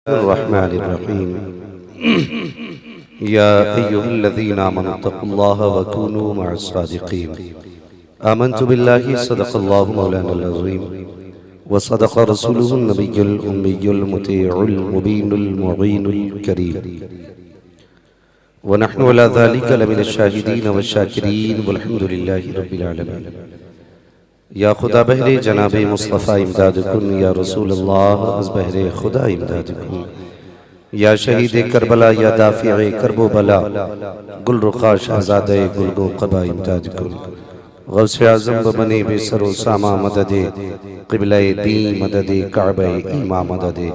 अर्रहमानिर्रहीम या अय्युहल्लज़ीना आमनुत्तक़ुल्लाह वकूनू मअस्सादिक़ीन आमन्तु बिल्लाहि सदक़ल्लाहु मौलानाल अज़ीम व सदक़ रसूलुहुन नबियुल उम्मियुल मुतीउल मुबीनुल मुईनुल करीम व नहनु अला ज़ालिका लमिनश शाहिदीन वश्शाकिरीन वल्हम्दुलिल्लाहि रब्बिल आलमीन। या खुदा बहरे जनाबे मुस्तफ़ा इमदाद कुन, या रसूल अल्लाह अज़ बहरे खुदा इमदाद कुन, या शहीद करबला, या दाफ़िए करबो बला, गुल रुखा शहज़ादे गुलगो क़बा इमदाद कुन। गौसे आज़म बने बेसरो सामा मददे क़िबले दी मददे काबे ईमा मददे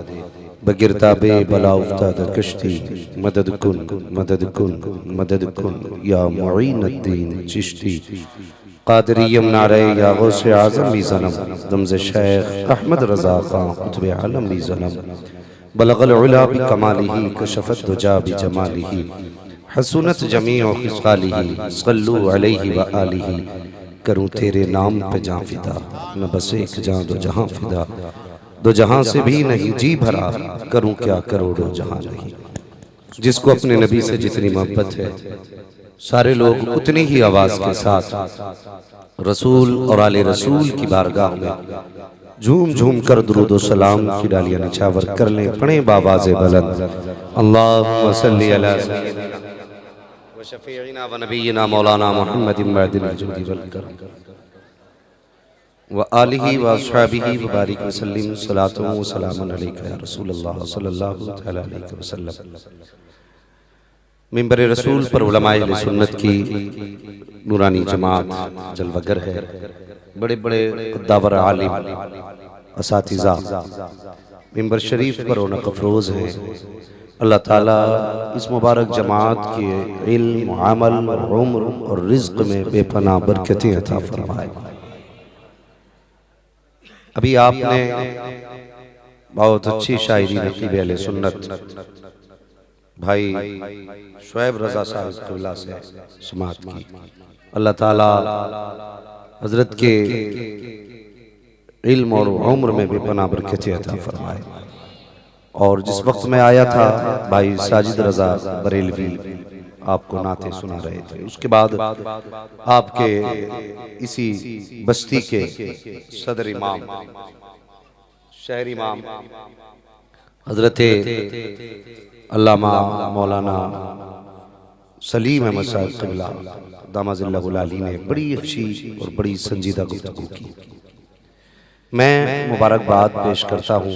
बगिरताबे बला उफ्ताद कश्ती मदद कुन मदद कुन मदद कुन, या मुईनुद्दीन चिश्ती क़ादिरियम नारे या गौसे आज़म भी ज़नम दमज़ शेख अहमद रज़ा ख़ान क़ुत्ब आलम भी ज़नम बलग़ल उला बिकमालिही कशफ़त दुजा बिजमालिही हसूनत जमीअ ख़िसालिही सल्लु अलैहि व आलिही। करूँ तेरे नाम पे जाँ फ़िदा, न बस एक जाँ दो जहाँ फ़िदा, दो जहाँ से भी नहीं जी भरा, करूँ क्या करोड़ों जहाँ नहीं। जिसको अपने नबी से जितनी मोहब्बत है सारे लोग उतनी ही आवाज़ के साथ रसूल और आले रसूल की बारगाह में झूम झूम कर दुरूद व सलाम की डालियां निछावर कर लें, पढ़े बावाज़े बुलंद अल्लाहुम्मा सल्ली अला सय्यिदिना व शफ़ीइना व नबीना मौलाना मुहम्मदिन मअदिल जुदी वल करम व आलिहि व अस्हाबिहि व बारिक व सल्लिम सलातु व सलामुन अलैका या रसूलल्लाह सल्लल्लाहु तआला अलैहि वसल्लम। मिंबर रसूल पर उलमाए अहले सुन्नत की नूरानी जमात जलवगर है। बड़े बड़े दावर आलिम असातिज़ा मिंबर शरीफ पर रौनक अफरोज है। अल्लाह ताला इस मुबारक जमात के इल्म, अमल, उम्र और रिज़्क़ में बेपनाह बरकतें अता फरमाए। अभी आपने बहुत अच्छी शायरी नकीब अहले सुन्नत भाई शुएब रज़ा साहब क़िबला से समाअत की। अल्लाह ताला हज़रत के इल्म और उम्र में बेपनाह बरकतें अता फरमाए। और जिस वक्त में आया था भाई साजिद रज़ा बरेलवी आपको नाते सुना रहे थे, उसके बाद आपके इसी बस्ती के सदर इमाम शहर इमाम हज़रत अल्लामा मौलाना सलीम अहमद साहब क़िबला दामाज़िल्लाहुल आली ने बड़ी अच्छी और बड़ी संजीदा गुफ्तगू की। मैं मुबारकबाद पेश करता हूँ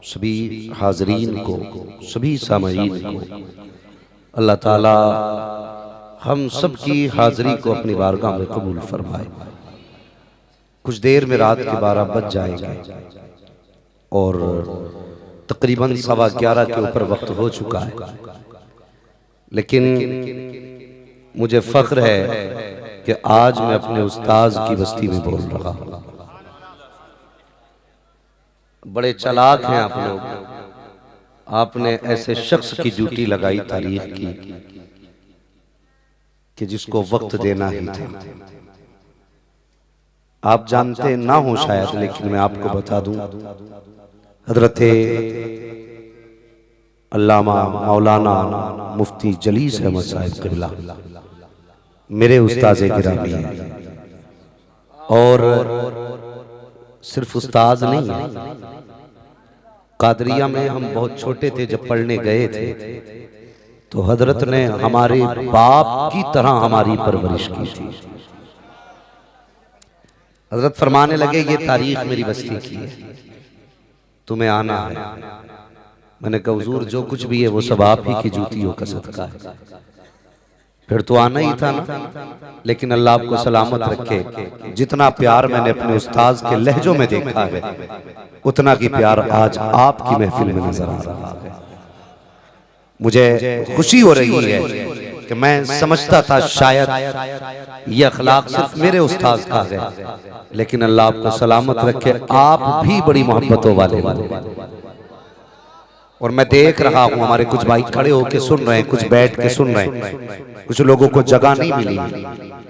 सभी हाज़रीन को, सभी सामईन को। अल्लाह ताला हम सब की हाज़री को अपनी बारगाह में कबूल फरमाए। कुछ देर में रात के 12 बज जाएंगे और तकरीबन 11:15 के ऊपर वक्त हो चुका है, लेकिन मुझे फ़ख्र है कि आज मैं अपने उस्ताद की बस्ती में बोल रहा हूँ। बड़े चालाक हैं आप लोग, आपने ऐसे शख्स की ड्यूटी लगाई तारीख की कि जिसको वक्त देना ही था। आप जानते ना हो शायद, लेकिन मैं आपको बता दूं, हज़रत अल्लामा मौलाना मुफ्ती जलीस अहमद साहिब क़िबला मेरे उस्ताद गिरामी हैं। और सिर्फ उस्ताद नहीं है, कादरिया में हम बहुत छोटे थे जब पढ़ने गए थे तो हजरत ने हमारे बाप की तरह हमारी परवरिश की थी। हजरत फरमाने लगे ये तारीख मेरी बस्ती की है, तुम्हें आना है। मैंने कहा हुजूर जो कुछ भी है वो सब आप ही की जूतियों का सदका है। फिर तो आना ही था ना, लेकिन अल्लाह आपको सलामत रखे। जितना प्यार मैंने अपने उस्ताद के लहजों में देखा है उतना की प्यार आज आपकी महफिल में नजर आ रहा है। मुझे खुशी हो रही है कि मैं समझता था शायद ये अखलाक सिर्फ मेरे उस्ताद का है, लेकिन अल्लाह आपको सलामत रखे, आप भी बड़ी मोहब्बतों वाले। और मैं देख रहा हूँ हमारे कुछ भाई खड़े होके सुन रहे हैं, कुछ बैठ के सुन रहे हैं, कुछ लोगों को जगह नहीं मिली।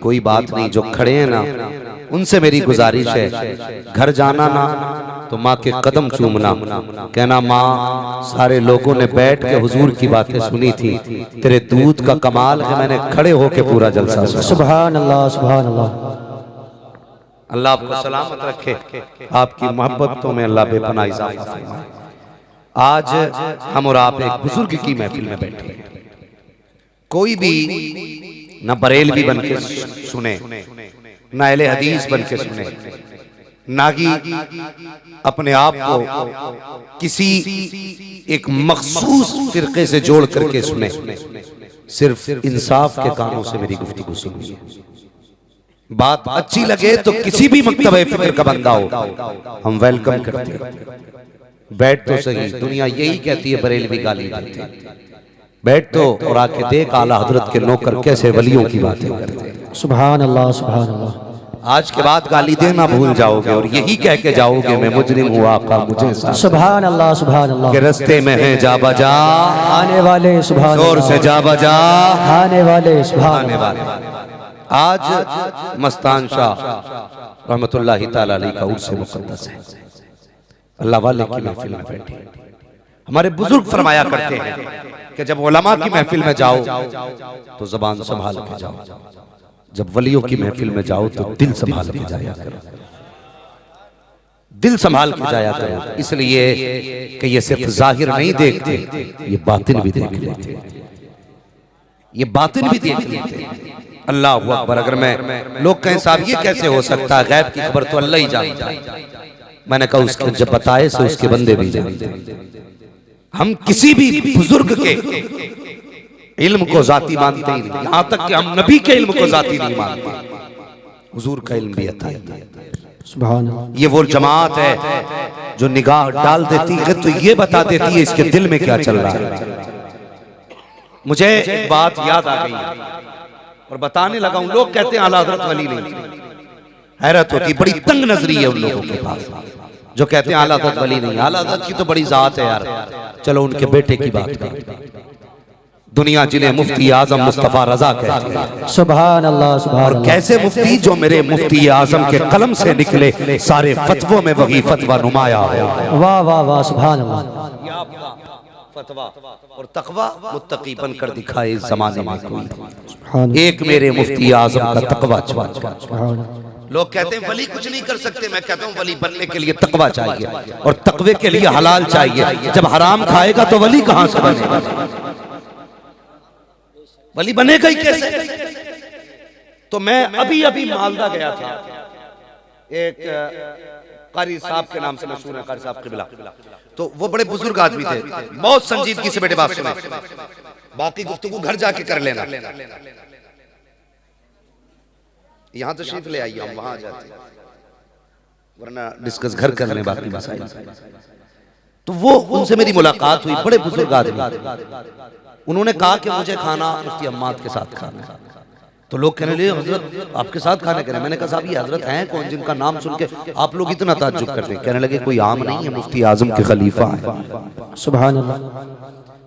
कोई बात नहीं, जो खड़े हैं ना उनसे मेरी गुजारिश है, घर जाना ना तो माँ के कदम चूमना, कहना माँ सारे लोगों ने बैठ के हुजूर की बातें सुनी थी, तेरे दूध का कमाल है, मैंने खड़े होके पूरा जलसा सुना। सुभान अल्लाह, सुभान अल्लाह। अल्लाह आपको सलामत रखे, आपकी मोहब्बतों में अल्लाह बेपनाह इजाफा फरमाए। आज हम और आप एक बुजुर्ग की महफिल में बैठे हैं। कोई भी न बरेलवी बन के सुने, न अहले हदीस बन के सुने, ना कि अपने आप को किसी एक मखसूस फिरके से जोड़ करके सुने, सिर्फ इंसाफ के कानों से मेरी गुफ्तगू सुनिए। बात अच्छी लगे तो किसी भी मकतबे फिक्र का बंदा हो हम वेलकम करते हैं। बैठ तो सही, दुनिया यही कहती है बरेलवी गाली देते हैं। बैठ तो और आके देख आला हजरत के नौकर कैसे वलियों की बातें करते हैं। सुभान अल्लाह, सुभान अल्लाह। आज के बाद गाली देना भूल जाओगे और यही कह के जाओगे मैं मुजरिम हूँ आपका मुझे साथ। सुभान अल्लाह, सुभान अल्लाह। के रस्ते में है जा बजा आने वाले, सुभान जोर से जा बजा आने वाले, सुभान वाले। आज मस्तान शाह रहमतुल्लाहि ताला अलैहि का उर्स मुक़द्दस है। अल्लाह वाले की महफिल में बैठे हमारे बुजुर्ग फरमाया करते हैं कि जब उलमा की महफिल में जाओ तो जबान संभाल के जाओ, जब वलियों की महफिल में जाओ तो दिल संभाल के जाया करो, दिल संभाल के जाया करो। इसलिए कि ये सिर्फ जाहिर नहीं देखते, ये बातिन भी देख लेते, ये बातिन भी देख लेते। अल्लाह अकबर। अगर मैं लोग कहें साहब ये कैसे हो सकता है, गैब की खबर तो अल्लाह ही जानता है। मैंने कहा उसके जब बताए से उसके बंदे भी जानते। हम किसी भी बुजुर्ग के इल्म को जाती मानते ही नहीं, यहां तक कि हम नबी के इल्म को जाती नहीं मानते। हुजूर का इल्म भी अता है। सुभान अल्लाह। ये वो जमात है जो निगाह डाल देती है तो ये बता देती है इसके दिल में क्या चल रहा है। मुझे एक बात याद आ गई और बताने लगा हूं। लोग कहते हैं आला हज़रत वली नहीं, हैरत होती, बड़ी तंग नजरी है उन लोगों के पास जो कहते हैं आला हज़रत वली नहीं। आला हज़रत की तो बड़ी जात है यार। चलो उनके बेटे की बात करें, दुनिया जिन्हें मुफ्ती आजम मुस्तफा रजा कहते हैं। सुभान अल्लाह, सुभान और कैसे मुफ्ती, जो मेरे मुफ्ती आजम के कलम से निकले, सारे फतवों में वही फतवा नुमाया हो। वाह वाह वाह, सुभान अल्लाह। फतवा और तकवा मुत्तकी बनकर दिखाए इस जमाने में कोई एक मेरे मुफ्ती आजम का तकवा चाहिए। लोग कहते हैं वली कुछ नहीं कर सकते, मैं कहता हूँ वली बनने के लिए तकवा चाहिए और तकवे के लिए हलाल चाहिए। जब हराम खाएगा तो वली कहां से बनेगा, वली बनेगा ही कैसे। तो मैं अभी अभी मालदा गया था, एक कारी साहब के नाम से मशहूर है, कारी साहब क़िबला। तो वो बड़े बुजुर्ग आदमी थे, बहुत संजीदगी से बेटे बात सुना, बाकी गुफ्तगू घर जाके कर लेना, यहां तशरीफ ले आइए, हम वहां जाते वरना डिस्कस घर करने बाकी मसाइल। तो वो उनसे मेरी मुलाकात हुई, बड़े बुजुर्ग आदमी। उन्होंने कहा कि मुझे खाना मुफ्ती अम्माद के साथ खाना है। तो लोग कहने लगे हजरत आपके साथ खाने के लिए। मैंने कहा साहब ये हजरत हैं कौन जिनका नाम सुन के आप लोग इतना ताज्जुब करते हैं। कहने लगे कोई आम नहीं है, मुफ्ती आजम के खलीफा है। सुभान अल्लाह।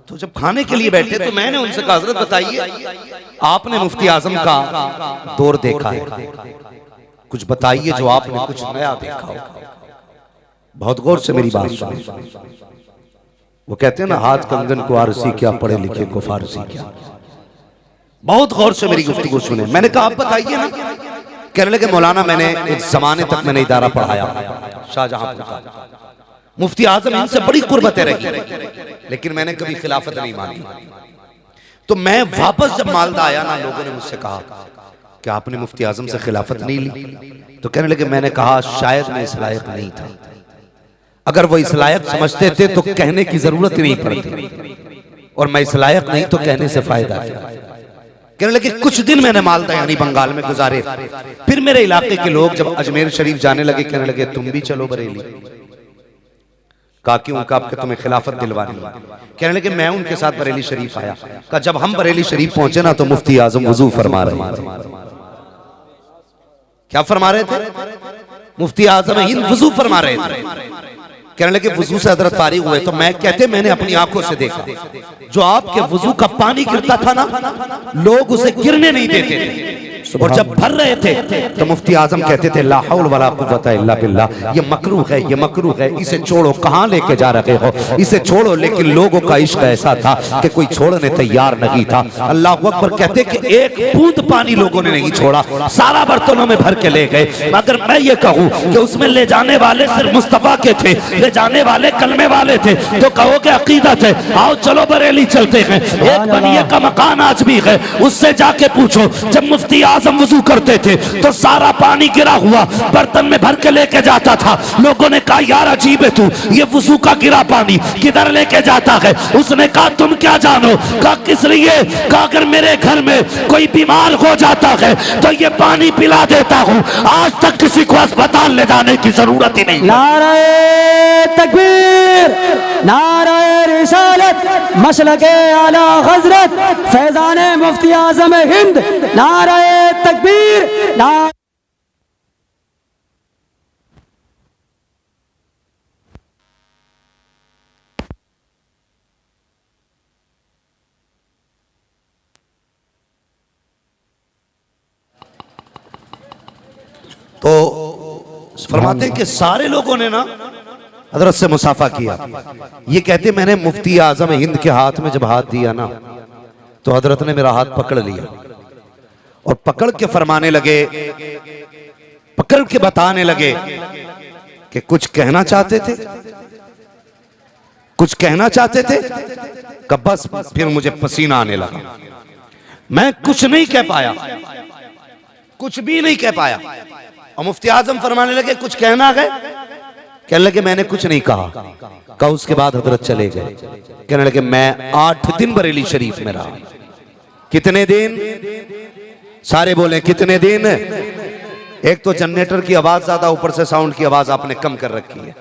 तो जब खाने के लिए बैठे तो मैंने उनसे कहा हजरत बताइए आपने मुफ्ती आजम का दौर देखा है, कुछ बताइए जो आपने कुछ नया देखा हो। बहुत गौर से मेरी बात सुनिए। वो कहते हैं ना हाथ कंगन को आरसी क्या, पढ़े लिखे को फारसी क्या। बहुत गौर से मेरी गुफ्तगू सुने। मैंने कहा आप बताइए ना। कहने लगे मौलाना मैंने एक जमाने तक मैंने इदारा पढ़ाया शाहजहांपुर का, मुफ्ती आजम इनसे बड़ी कुर्बतें रही, लेकिन मैंने कभी खिलाफत नहीं मांगी। तो मैं वापस जब मालदा आया ना, लोगों ने मुझसे कहा कि आपने मुफ्ती आजम से खिलाफत नहीं ली। तो कहने लगे मैंने कहा शायद मैं इस लायक नहीं था, अगर वो इस लायक समझते थे तो कहने की जरूरत ही नहीं पड़ती, और मैं इस लायक नहीं तो कहने से फायदा क्या। कहने लगे कुछ दिन मैंने मालदा यानी बंगाल में गुजारे, फिर मेरे इलाके के लोग जब अजमेर शरीफ जाने लगे कहने लगे तुम भी चलो बरेली। कहा क्यों? कहा तुम्हें खिलाफत दिलवानी। कहने लगे मैं उनके साथ बरेली शरीफ आया। कहा जब हम बरेली शरीफ पहुंचे ना तो मुफ्ती आजम वुजू फरमा रहे थे। क्या फरमा रहे थे? मुफ्ती आजम हिंद वुजू फरमा रहे थे। कहने लगे वुजू से हजरत फारिग हुए तो मैं कहते मैंने अपनी आंखों से देखा, जो आपके वुजू का पानी गिरता था ना, लोग उसे गिरने नहीं देते थे, और जब भर रहे थे तो मुफ्ती आजम कहते थे ला हौल वला कुव्वता इल्ला बिल्लाह, ये मकरूह है, ये मकरूह है, इसे छोड़ो, कहाँ लेके जा रहे हो, इसे छोड़ो। लेकिन लोगों का इश्क ऐसा था कि कोई छोड़ने तैयार नहीं था। अल्लाह अकबर कहते कि एक बूंद पानी लोगों ने नहीं छोड़ा, सारा बर्तनों में भर के ले गए। मगर मैं ये कहूँ कि उसमें ले जाने वाले सिर्फ मुस्तफा के थे, ले जाने वाले कलमे वाले थे, तो कहो कि अकीदत है, आओ चलो बरेली चलते हैं। एक बनिए का मकान आज भी है, उससे जाके पूछो, जब मुफ्ती आजम वुजू करते थे तो सारा पानी गिरा हुआ बर्तन में भर के लेके जाता था। लोगों ने कहा यार अजीब है तू, ये वुजू का गिरा पानी किधर लेके जाता है। उसने कहा तुम क्या जानो। कहा किस लिए। कहा अगर मेरे घर में कोई बीमार हो जाता है तो ये पानी पिला देता हूँ, आज तक किसी को अस्पताल ले जाने की जरूरत ही नहीं। नारे तकबीर, नारे रिसालत, मसलके आला हजरत फैजाने मुफ्ती आजम हिंद, नारे तकबीर, नारे तो फरमाते हैं कि सारे लोगों ने ना हजरत से मुसाफा किया। ये कहते मैंने मुफ्ती आजम हिंद के हाथ में जब हाथ दिया ना तो हजरत ने मेरा हाथ पकड़ लिया और पकड़ के फरमाने लगे, पकड़ के बताने लगे कि कुछ कहना चाहते थे, कुछ कहना चाहते थे। कब बस फिर मुझे पसीना आने लगा, मैं कुछ नहीं कह पाया, कुछ भी नहीं कह पाया। और मुफ्ती आजम फरमाने लगे कुछ कहना है, कहने लगे मैंने कुछ नहीं कहा। कहा उसके बाद हजरत चले गए। कहने लगे मैं 8 दिन बरेली शरीफ में रहा। कितने दिन? सारे बोले कितने दिन? एक तो जनरेटर की आवाज ज्यादा, ऊपर से साउंड की आवाज आपने कम कर रखी है।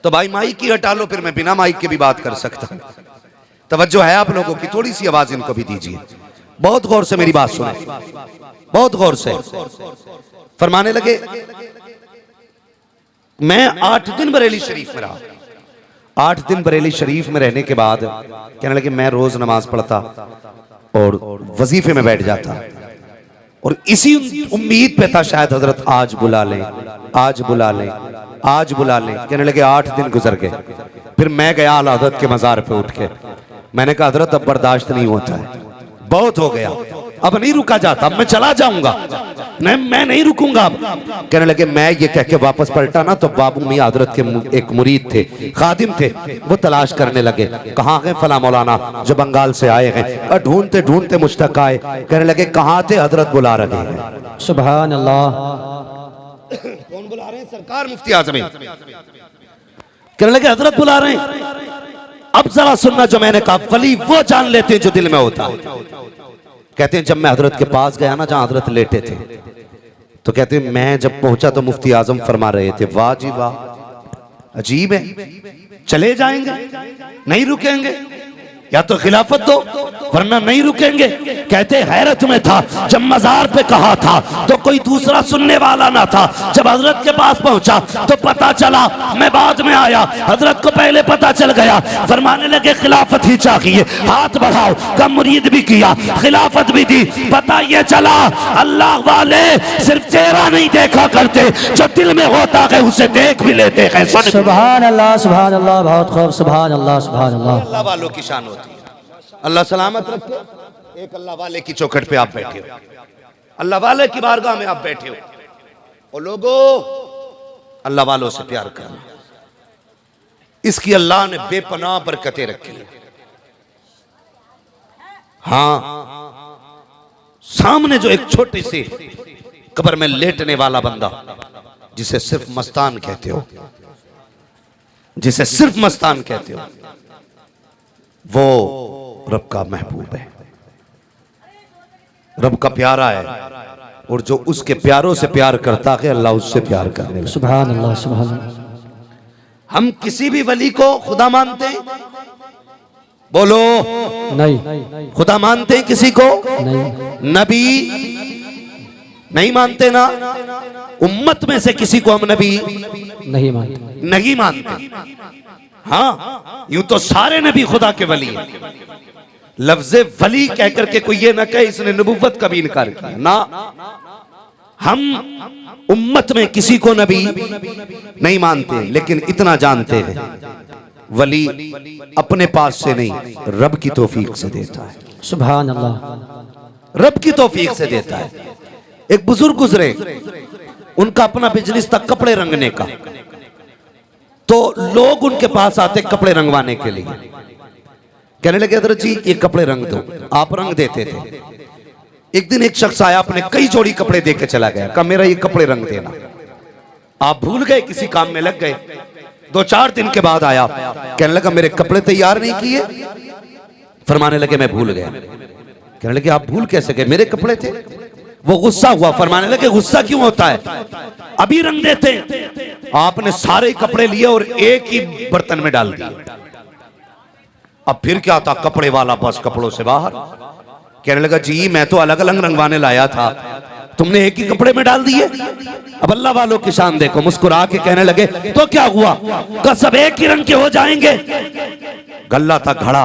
तो भाई माइक की हटा लो, फिर मैं बिना माइक के भी बात कर सकता हूं। तवज्जो है आप लोगों की, थोड़ी सी आवाज इनको भी दीजिए। बहुत गौर से मेरी बात सुने, बहुत गौर से। फरमाने लगे मैं 8 दिन बरेली शरीफ में रहा। 8 दिन बरेली शरीफ में रहने के बाद कहने लगे मैं रोज नमाज पढ़ता और वजीफे में बैठ जाता और इसी उम्मीद पे था शायद हजरत आज बुला लें, आज बुला लें, आज बुला लें। कहने लगे 8 दिन गुजर गए। फिर मैं गया आला हजरत के मजार पे उठ के, मैंने कहा हजरत अब बर्दाश्त नहीं होता है, बहुत हो गया, अब नहीं रुका जाता, अब मैं चला जाऊंगा, नहीं मैं नहीं रुकूंगा अब। कहने लगे मैं ये कह के वापस पलटा ना तो बाबू मियां हजरत के एक मुरीद थे, खादिम थे, वो तलाश करने लगे कहाँ गए फला मौलाना जो बंगाल से आए हैं। ढूंढते ढूंढते मुझ तक आए। कहने लगे कहाँ थे? हजरत बुला रहे हैं। सुभान अल्लाह। कौन बुला रहे हैं? सरकार मुफ्ती आजम। कहने लगे हजरत बुला रहे हैं। अब जरा सुनना जो मैंने कहा, वली वो जान लेते हैं जो दिल में होता है। कहते हैं जब मैं हजरत के पास गया ना जहां हजरत लेटे थे, तो कहते हैं मैं जब पहुंचा तो मुफ्ती आजम फरमा रहे थे वाह जी वाह, अजीब है, चले जाएंगे, नहीं रुकेंगे, या तो खिलाफत दो वरना नहीं रुकेंगे। कहते हैरत में था, जब मजार पे कहा था तो कोई दूसरा सुनने वाला ना था। जब हजरत के पास पहुंचा तो पता चला, मैं बाद में आया, हजरत को पहले पता चल गया। फरमाने लगे खिलाफत ही चाहिए, हाथ बढ़ाओ। कम मुरीद भी किया, खिलाफत भी दी। पता ये चला अल्लाह वाले सिर्फ चेहरा नहीं देखा करते, जो दिल में होता है उसे देख भी लेते हैं। सुभान अल्लाह, सुभान अल्लाह, बहुत खूब, सुभान अल्लाह, सुभान अल्लाह। अल्लाह वालों की शान होती है। अल्लाह सलामत रखे। एक अल्लाह वाले की चौखट पे आप बैठे हो, अल्लाह वाले की बारगाह में आप बैठे हो, और लोगों अल्लाह वालों से प्यार करना, इसकी अल्लाह ने बेपनाह बरकतें रखी है। हाँ, सामने जो एक छोटी सी कब्र में लेटने वाला बंदा, जिसे सिर्फ मस्तान कहते हो, जिसे सिर्फ मस्तान कहते हो, वो रब का महबूब है, रब का प्यारा है। और जो उसके प्यारों से प्यार करता है अल्लाह उससे प्यार करने लगता है। सुभान अल्लाह, सुभान अल्लाह। हम किसी भी वली को खुदा मानते हैं? बोलो नहीं। खुदा मानते हैं किसी को? नहीं। नबी नहीं मानते ना? उम्मत में से किसी को हम नबी नहीं मानते, नहीं मानते। हाँ, यूं तो सारे नबी खुदा के वली हैं, लफ्ज़े वली कह करके कोई ये ना कहे इसने नबुव्वत का भी इनकार किया ना। हम उम्मत में किसी को नबी नहीं मानते, लेकिन इतना जानते हैं वली अपने पास से नहीं, रब की तौफीक से देता है। सुभान अल्लाह, रब की तौफीक से देता है। एक बुजुर्ग गुजरे, उनका अपना बिजनेस था कपड़े रंगने का, तो लोग उनके पास आते कपड़े रंगवाने के लिए। कहने लगे हज़रत जी ये कपड़े रंग दो, आप रंग देते थे। एक दिन एक शख्स आया, अपने कई जोड़ी कपड़े दे के चला गया, कहा मेरा ये कपड़े रंग देना। आप भूल गए, किसी काम में लग गए। 2-4 दिन के बाद आया, कहने लगा मेरे कपड़े तैयार नहीं किए। फरमाने लगे मैं भूल गया। कहने लगे आप भूल कैसे गए, मेरे कपड़े थे। वो गुस्सा हुआ, फरमाने लगे गुस्सा क्यों होता है, अभी रंग देते। आपने सारे कपड़े लिए और एक ही बर्तन में डाल दिए। अब फिर क्या था, कपड़े वाला बस कपड़ों से बाहर। कहने लगा जी मैं तो अलग अलग रंगवाने लाया था, तुमने एक ही कपड़े में डाल दिए। अब अल्लाह वालों की शान देखो, मुस्कुरा के कहने लगे तो क्या हुआ, का सब एक ही रंग के हो जाएंगे। गल्ला था घड़ा,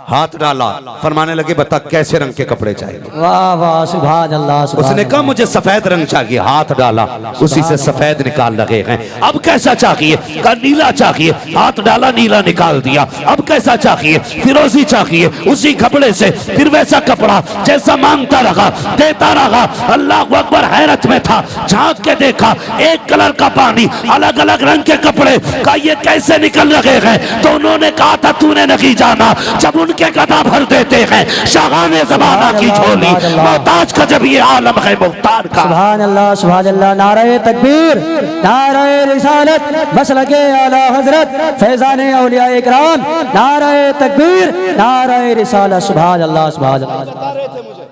हाथ डाला, फरमाने लगे बता कैसे रंग के कपड़े चाहिए। वाह वाह, सुभान अल्लाह, सुभान उसने कहा मुझे सफेद रंग चाहिए। हाथ डाला, उसी से सफेद निकाल लगे हैं। अब कैसा चाहिए, कहा नीला चाहिए। हाथ डाला, नीला निकाल दिया। अब कैसा चाहिए, फिरोजी चाहिए। उसी कपड़े से फिर वैसा कपड़ा, जैसा मांगता रहा, देता रहा। अल्लाह अकबर हैरत में था, झांक के देखा एक कलर का पानी, अलग अलग रंग के कपड़े, का ये कैसे निकल रहे हैं। तो उन्होंने कहा था तूने नहीं जाना, जब उनके गदा भर देते हैं शाहाने ज़माना की झोली, मोहताज का जब ये आलम है मुख्तार का। सुभान अल्लाह, सुभान अल्लाह। नारे तकबीर, नारे रिसालत, मसलके आला हजरत फैजाने औलिया इकराम। नारे तकबीर, नारे रिसालत। सुभान अल्लाह, सुभान अल्लाह। बता रहे थे मुझे,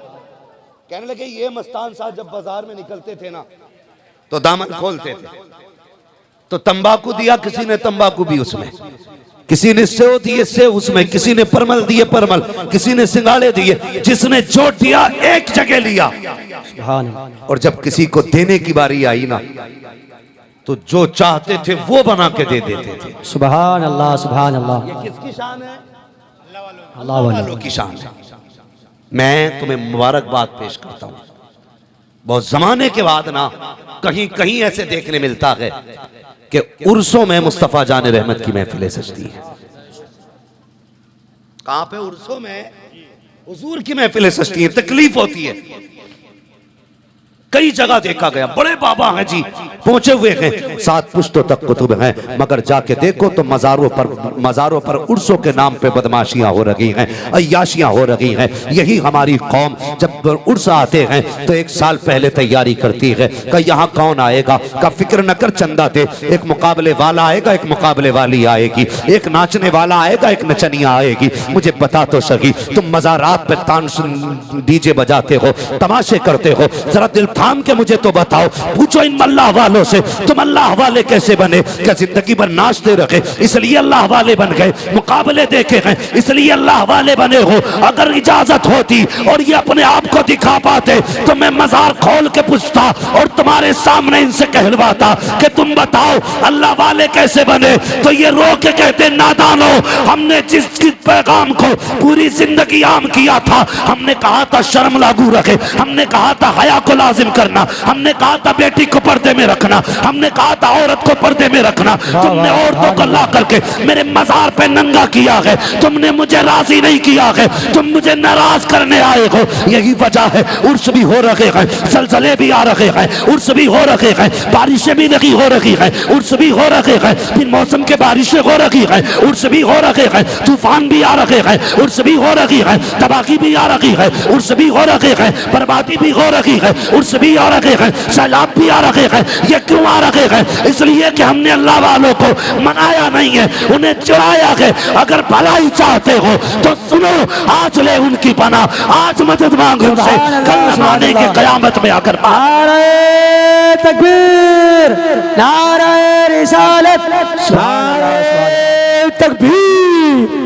कहने लगे ये मस्तान साहब जब बाजार में निकलते थे ना तो दामन खोलते थे, तो तंबाकू दिया किसी ने, तंबाकू भी उसमें, किसी ने सेव दिए सेव उसमें, किसी ने परमल दिए परमल, किसी ने सिंगाड़े दिए, जिसने जो दिया एक जगह लिया। और जब किसी को देने की बारी आई ना तो जो चाहते थे वो बना के दे देते थे। सुभान अल्लाह, सुभान अल्लाह। ये किसकी शान है, अल्लाह वालों की शान है। मैं तुम्हें मुबारकबाद पेश करता हूँ। बहुत जमाने के बाद ना कहीं कहीं ऐसे देखने मिलता है कि उर्सों में मुस्तफा जान रहमत की महफिलें सजती है। कहां पे, उर्सों में हुजूर की महफिलें सजती है। तकलीफ होती है, कई जगह देखा गया, बड़े बाबा हैं जी, पहुंचे हुए हैं, 7 पुश्तों तक कुतुब हैं, मगर जाके देखो तो मज़ारों पर उर्सों के नाम पे बदमाशियां हो रही हैं, अय्याशियां हो रही हैं। यही हमारी कौम जब उर्स आते हैं तो 1 साल पहले तैयारी करती है कि यहाँ कौन आएगा, का फिक्र न कर चंदा दे, एक मुकाबले वाला आएगा, एक मुकाबले वाली आएगी, एक नाचने वाला आएगा, एक नचनिया आएगी। मुझे बता तो सही, तुम मज़ारात पे तान डीजे बजाते हो, तमाशे करते हो, जरा दिल थाम के मुझे तो बताओ, पूछो इन अल्लाह वालों से तुम अल्लाह वाले कैसे बने। क्या जिंदगी भर नाचते रहे इसलिए अल्लाह वाले बन गए, मुकाबले देखे हैं इसलिए अल्लाह वाले बने हो। अगर इजाजत होती और ये अपने आप को दिखा पाते तो मैं मजार खोल के पूछता और तुम्हारे सामने इनसे कहलवाता कि तुम बताओ अल्लाह वाले कैसे बने। तो ये रो के कहते नादानो, हमने जिस पैगाम को पूरी जिंदगी आम किया था, हमने कहा था शर्म लागू रखे, हमने कहा था हया को लाजिम करना, हमने कहा था बेटी को पर्दे में रखना, हमने कहा था औरत को पर्दे में रखना, तुमने औरतों को ला करके मेरे मजार पे नंगा किया है, तुमने मुझे राजी नहीं किया है, तुम मुझे नाराज करने आए हो। यही वजह है उर्स भी हो रहे हैं, जलजले भी आ रहे हैं, उर्स भी हो रहे हैं, बारिशें भी नहीं हो रही हैं, उर्स भी हो रहे हैं, फिर मौसम के बारिशें हो रही हैं, उर्स भी हो रहे हैं, तूफान भी आ रहे हैं, उर्स भी हो रही है, तबाही भी आ रही है, उर्स भी हो रहे हैं, बर्बादी भी हो रही है, उर्स भी आ रहे हैं, सैलाब भी आ रहे हैं। ये क्यों आ रहे हैं? इसलिए कि हमने अल्लाह वालों को मनाया नहीं है, उन्हें चुराया है। अगर भलाई चाहते हो तो सुनो, आज ले उनकी पनाह, आज मदद मांगो उनसे, कल जमाने के कयामत में आकर नारे तकबीर, नारे रिसालत, नारे तकबीर।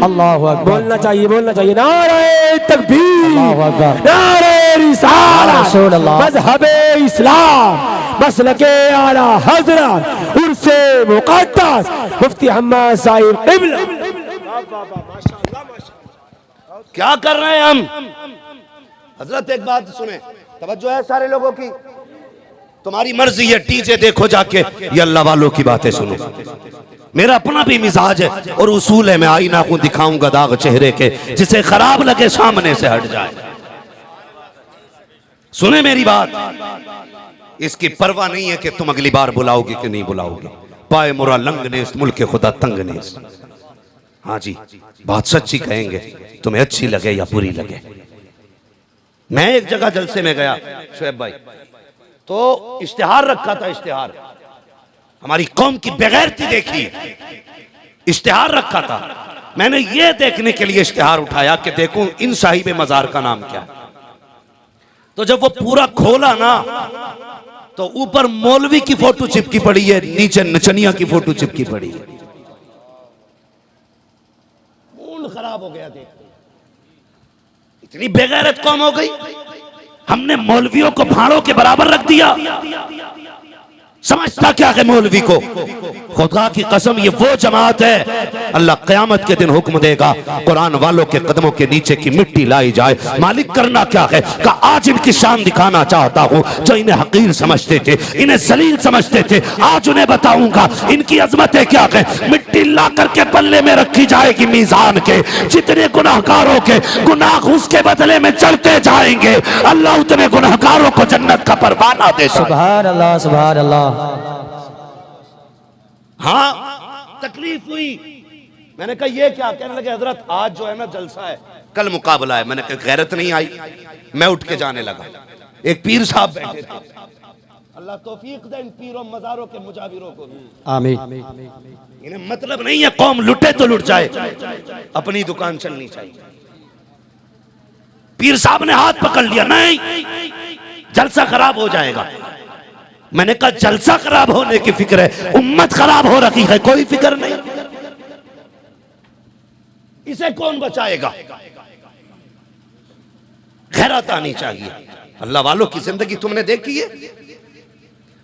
अल्लाह अकबर। बोलना चाहिए, बोलना चाहिए। नारे तकबीर, अल्लाह अकबर। नारे रिसालत, मज़हबे इस्लाम, मसलके आला हज़रत, उर्से मुक़द्दस मुफ्ती हम्मद साहिब क़िबला। क्या कर रहे हैं हम? हजरत एक बात सुने, तवज्जो है सारे लोगों की। तुम्हारी मर्जी है, डीजे देखो जाके, ये अल्लाह वालों की बातें सुनो। मेरा अपना भी मिजाज है और उसूल है, मैं आईना को दिखाऊंगा दाग चेहरे के, जिसे खराब लगे सामने से हट जाए। सुने मेरी बात, इसकी परवाह नहीं है कि तुम अगली बार बुलाओगे कि नहीं बुलाओगे। पाए मुरा लंग ने मुल्क खुदा तंग ने। हाँ जी, बात सच्ची कहेंगे, तुम्हें अच्छी लगे या बुरी लगे। मैं एक जगह जलसे में गया शुएब भाई, तो इश्तिहार रखा था, इश्तिहार हमारी कौम की बेगैरती देखी, इश्तिहार रखा था। मैंने ये देखने के लिए इश्तिहार उठाया कि देखूं इन साहिब मजार का नाम क्या है। तो जब वो पूरा खोला ना, तो ऊपर मौलवी की फोटो चिपकी पड़ी है, नीचे नचनिया की फोटो चिपकी पड़ी है। मूड खराब हो गया, देख इतनी बेगैरत कौम हो गई। हमने मौलवियों को भाड़ों के बराबर रख दिया। समझता क्या है मौलवी को? खुदा की कसम, ये वो जमात है, अल्लाह क़यामत के दिन हुक्म देगा कुरान वालों के कदमों के नीचे की मिट्टी लाई जाए। मालिक करना क्या है? कि आज इनकी शान दिखाना चाहता हूं। जो इन्हें हकीर समझते थे, इन्हें जलील समझते थे, आज उन्हें बताऊंगा इनकी अजमतें क्या है। मिट्टी ला करके पल्ले में रखी जाएगी मीजान के, जितने गुनाहगारों के गुनाह उसके बदले में चढ़ते जाएंगे, अल्लाह उतने गुनाहगारों को जन्नत का परवाना दे। सुभान अल्लाह, सुभान अल्लाह। हाँ, तकलीफ हुई। मैंने कहा ये क्या? कहने लगे हजरत आज जो है ना जलसा है, कल मुकाबला है। मैंने कहा गैरत नहीं आई। मैं उठ के जाने लगा। एक पीर साहब बैठे थे, अल्लाह तौफीक दे इन पीरों मजारों के मुजाविरों को भी। आमीन। इन्हें मतलब नहीं है कौम लुटे तो लुट जाए, अपनी दुकान चलनी चाहिए। पीर साहब ने हाथ पकड़ लिया, नहीं जलसा खराब हो जाएगा। मैंने कहा जलसा खराब होने की फिक्र है, उम्मत खराब हो रखी है, कोई फिक्र नहीं। इसे कौन बचाएगा? गैरत आनी चाहिए। अल्लाह वालों की जिंदगी तुमने देखी है?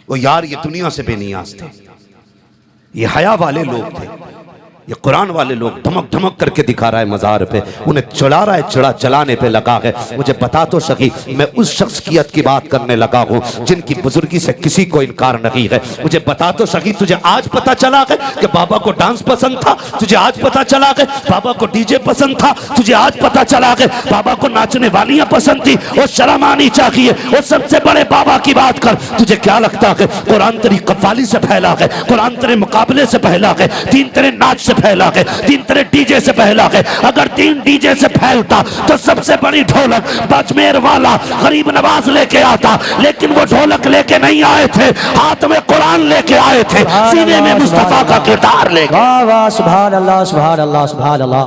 वो यार ये दुनिया से बेनियाज थे, ये हया वाले लोग थे, ये कुरान वाले लोग धमक धमक करके दिखा रहा है मजार पे, उन्हें चढ़ा रहा है, चढ़ा चलाने पे लगा है। मुझे बता तो सकी, मैं उस शख्सियत की बात करने लगा हूँ जिनकी बुजुर्गी से किसी को इनकार नहीं है। मुझे बता तो सकी, तुझे आज पता चला है कि बाबा को डांस पसंद था? तुझे आज पता चला है बाबा को डीजे पसंद था? तुझे आज पता चला है बाबा को नाचने वालियां पसंद थी? और शर्म आनी चाहिए। और सबसे बड़े बाबा की बात कर, तुझे क्या लगता है कुरान तेरी कव्वाली से फैला है, कुरान तेरे मुकाबले से फैला है, दीन तेरे नाच से फैला है, दीन तेरे डीजे से फैला है? अगर दीन डीजे से फैलता तो सबसे बड़ी ढोलक बाजमेर वाला गरीब नवाज लेके आता, लेकिन वो ढोलक लेके नहीं आए थे, हाथ में कुरान लेके आए थे, सीने में मुस्तफा का किरदार लेके। वाह वाह, सुभान अल्लाह, सुभान अल्लाह, सुभान अल्लाह।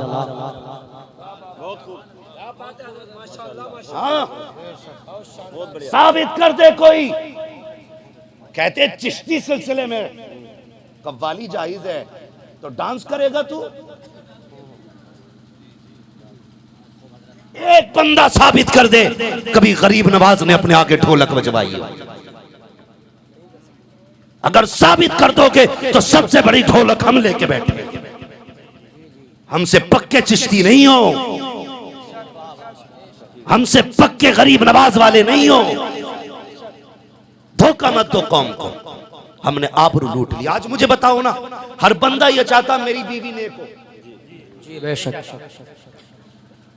साबित कर दे कोई। कहते चिश्ती सिलसिले में कव्वाली जायज है तो डांस करेगा तू? एक बंदा साबित कर दे कभी गरीब नवाज ने अपने आगे ढोलक बजवाई है? अगर साबित कर दोगे तो सबसे बड़ी ढोलक हम लेके बैठे। हमसे पक्के चिश्ती नहीं हो, हमसे पक्के गरीब नवाज वाले नहीं हो। धोखा मत दो कौम को। हमने आबरू लूट लिया। आज मुझे बताओ ना, हर बंदा ये चाहता मेरी बीवी नेक हो। जी बेशक।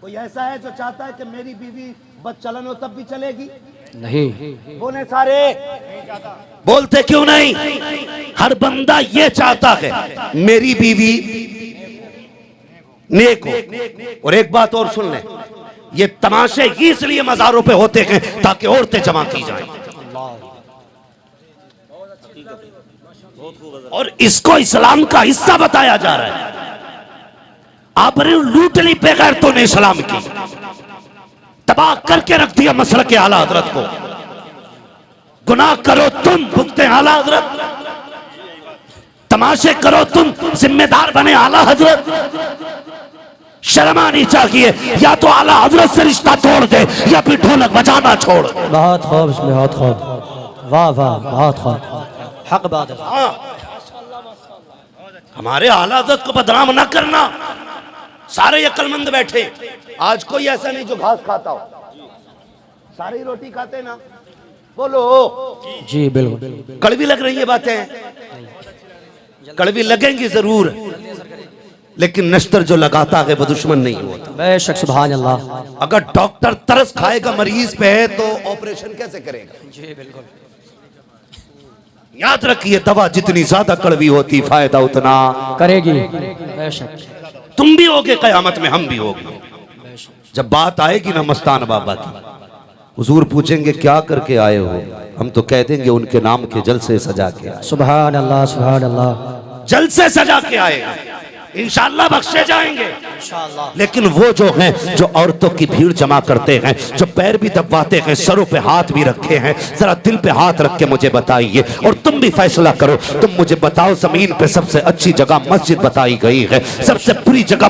कोई ऐसा है जो चाहता है कि मेरी बीवी बदचलन हो तब भी चलेगी? नहीं। बोले सारे, बोलते क्यों नहीं? हर बंदा ये चाहता है मेरी बीवी नेक हो। और एक बात और सुन ले, ये तमाशे इसलिए मज़ारों पे होते हैं ताकि औरतें जमा की जाएं, और इसको इस्लाम का हिस्सा बताया जा रहा है। आपने लूट ली बेगैरतों ने इस्लाम की, तबाह करके रख दिया मसलक के आला हजरत को। गुनाह करो तुम, भुगते आला हजरत। तमाशे करो तुम, जिम्मेदार बने आला हजरत। शर्म आनी चाहिए। या तो आला हजरत से रिश्ता तोड़ दे या फिर ढोलक बजाना छोड़। बहुत खूब, बहुत खूब, वाह वाह, बहुत खूब, हक बात है। हमारे आला हजरत को बदनाम ना करना। सारे अक्लमंद बैठे, आज कोई ऐसा नहीं जो घास खाता हो, सारे ही रोटी खाते ना। बोलो जी बिल्कुल। कड़वी लग रही है बातें, कड़वी लगेंगी जरूर, लेकिन नश्तर जो लगाता है वो दुश्मन नहीं होता। बेशक सुभान अल्लाह। अगर डॉक्टर तरस खाएगा मरीज पे तो ऑपरेशन कैसे करेगा? जी बिल्कुल। याद रखिए, दवा जितनी ज्यादा कड़वी होती फायदा उतना करेगी। बेशक। तुम भी होगे कयामत में, हम भी होंगे। जब बात आएगी ना मस्तान बाबा की, हुजूर पूछेंगे क्या करके आए हो, हम तो कह देंगे उनके नाम के जलसे सजा के आए। सुभान अल्लाह सुभान अल्लाह। जलसे सजा के आए, इंशाअल्लाह बख्शे जाएंगे। इंशाअल्लाह। लेकिन वो जो हैं जो औरतों की भीड़ जमा करते हैं, जो पैर भी दबवाते हैं, सरों पे हाथ भी रखे हैं, जरा दिल पे हाथ रख के मुझे बताइए, और तुम भी फैसला करो। तुम मुझे बताओ, जमीन पे सबसे अच्छी जगह मस्जिद बताई गई है, सबसे बुरी जगह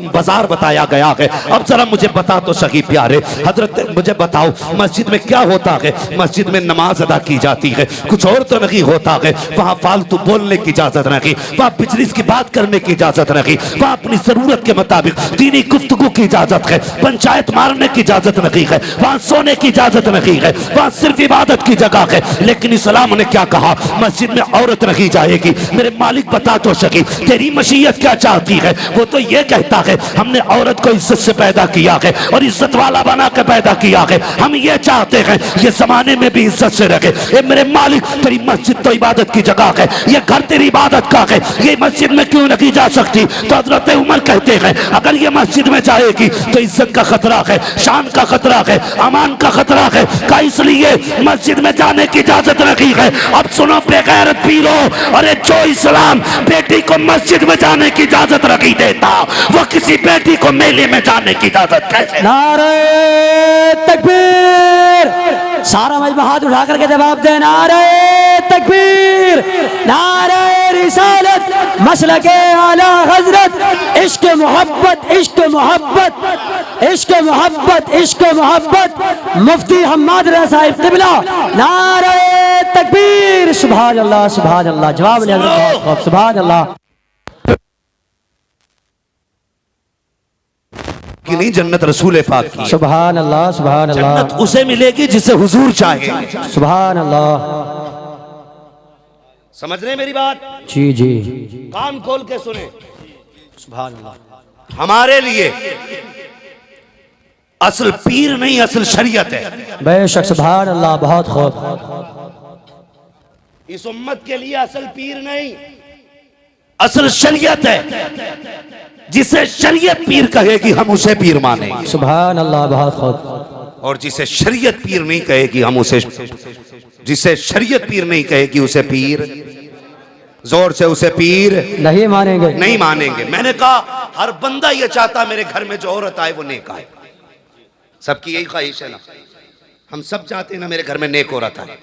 बाजार बताया गया है। अब जरा मुझे बता तो सही प्यारे हजरत, मुझे बताओ मस्जिद में क्या होता है? मस्जिद में नमाज अदा की जाती है, कुछ और तो नहीं होता है। वहाँ फालतू बोलने की इजाजत नहीं, वहाँ बिजनेस की बात करने की इजाजत नहीं, वहाँ अपनी जरूरत के मुताबिक दीनी गुफ्तगू की इजाजत है, पंचायत मारने की इजाजत नहीं है, वहाँ सोने की इजाजत नहीं है, वहाँ सिर्फ इबादत की जगह है। लेकिन इस्लाम ने क्या कहा? मस्जिद में औरत रखी जाएगी। मेरे मालिक बता तो सकी, तेरी मशीयत क्या चाहती है? वो तो ये कहता है हमने औरत को इज्जत से पैदा किया है और इज्जत वाला बना के पैदा किया है, हम ये चाहते हैं ये जमाने में भी इज्जत से रखे। ए मेरे मालिक, तेरी मस्जिद तो इबादत की जगह है, ये घर तेरी इबादत का है, ये मस्जिद में क्यों नहीं जा सकती? तो हजरत उमर कहते हैं अगर ये मस्जिद में जाएगी तो इज्जत का खतरा है, शान का खतरा है, अमान का खतरा है, का इसलिए मस्जिद में जाने की इजाजत नहीं है। अब सुनो बेगैरत पीरो, अरे जो इस्लाम बेटी को मस्जिद में जाने की इजाजत नहीं देता, वो किसी बेटी को मेले में जाने की इजाजत कैसे? नारे तकबीर। सारा मजमा हाथ उठा करके जवाब दे, नारे तकबीर, नारे रिसालत, मसलके आला हजरत, इश्क मोहब्बत, इश्क मोहब्बत, इश्क मोहब्बत, इश्क मोहब्बत, मुफ्ती हम्माद रज़ा साहिब क़िबला। नारे तकबीर। सुभान अल्लाह सुभान अल्लाह। जवाब ले हजरत, सुभान अल्लाह। कि नहीं जन्नत रसूल पाक की। सुभान अल्लाह सुभान अल्लाह। जन्नत उसे मिलेगी जिसे हुजूर चाहे। सुभान अल्लाह। समझ रहे मेरी बात? जी जी। कान खोल के सुने। सुभान अल्लाह। हमारे लिए असल पीर नहीं, असल शरीयत है। बेशक सुभान अल्लाह। बहुत खूब। इस उम्मत के लिए असल पीर नहीं, असल शरीयत है। जिसे शरीयत पीर कहेगी हम उसे पीर माने। सुभान अल्लाह। बहुत खूब। और जिसे शरीयत पीर नहीं कहेगी हम उसे, जिसे शरीयत पीर नहीं कहेगी उसे पीर, जोर से उसे पीर नहीं मानेंगे, नहीं मानेंगे। मैंने कहा हर बंदा ये चाहता मेरे घर में जो औरत आए वो नेक आए। सबकी यही ख्वाहिश है ना, हम सब चाहते हैं ना मेरे घर में नेक औरत आए।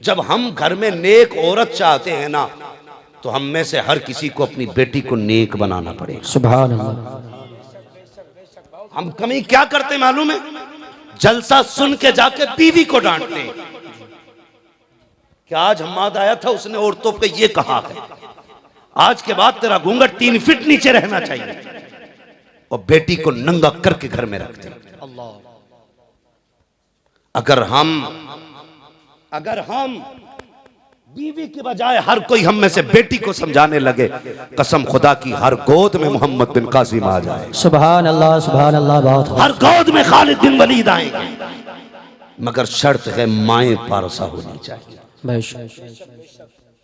जब हम घर में नेक औरत चाहते हैं ना, तो हम में से हर किसी को अपनी बेटी को नेक बनाना पड़ेगा। सुभान अल्लाह। हम कमी क्या करते मालूम है? जलसा सुन के जाके बीवी को डांटते हैं। क्या आज हम्माद आया था, उसने औरतों पे ये कहा है आज के बाद तेरा घूंघट 3 फीट नीचे रहना चाहिए, और बेटी को नंगा करके घर में रखते हैं। अगर हम बीवी के बजाय हर कोई हम में से बेटी को समझाने लगे, कसम खुदा की हर गोद में मोहम्मद बिन कासिम आ जाए। सुभान अल्लाह सुभान अल्लाह। बहुत हर गोद में खालिद बिन वलीद आएंगे, मगर शर्त है माए पारसा होनी चाहिए।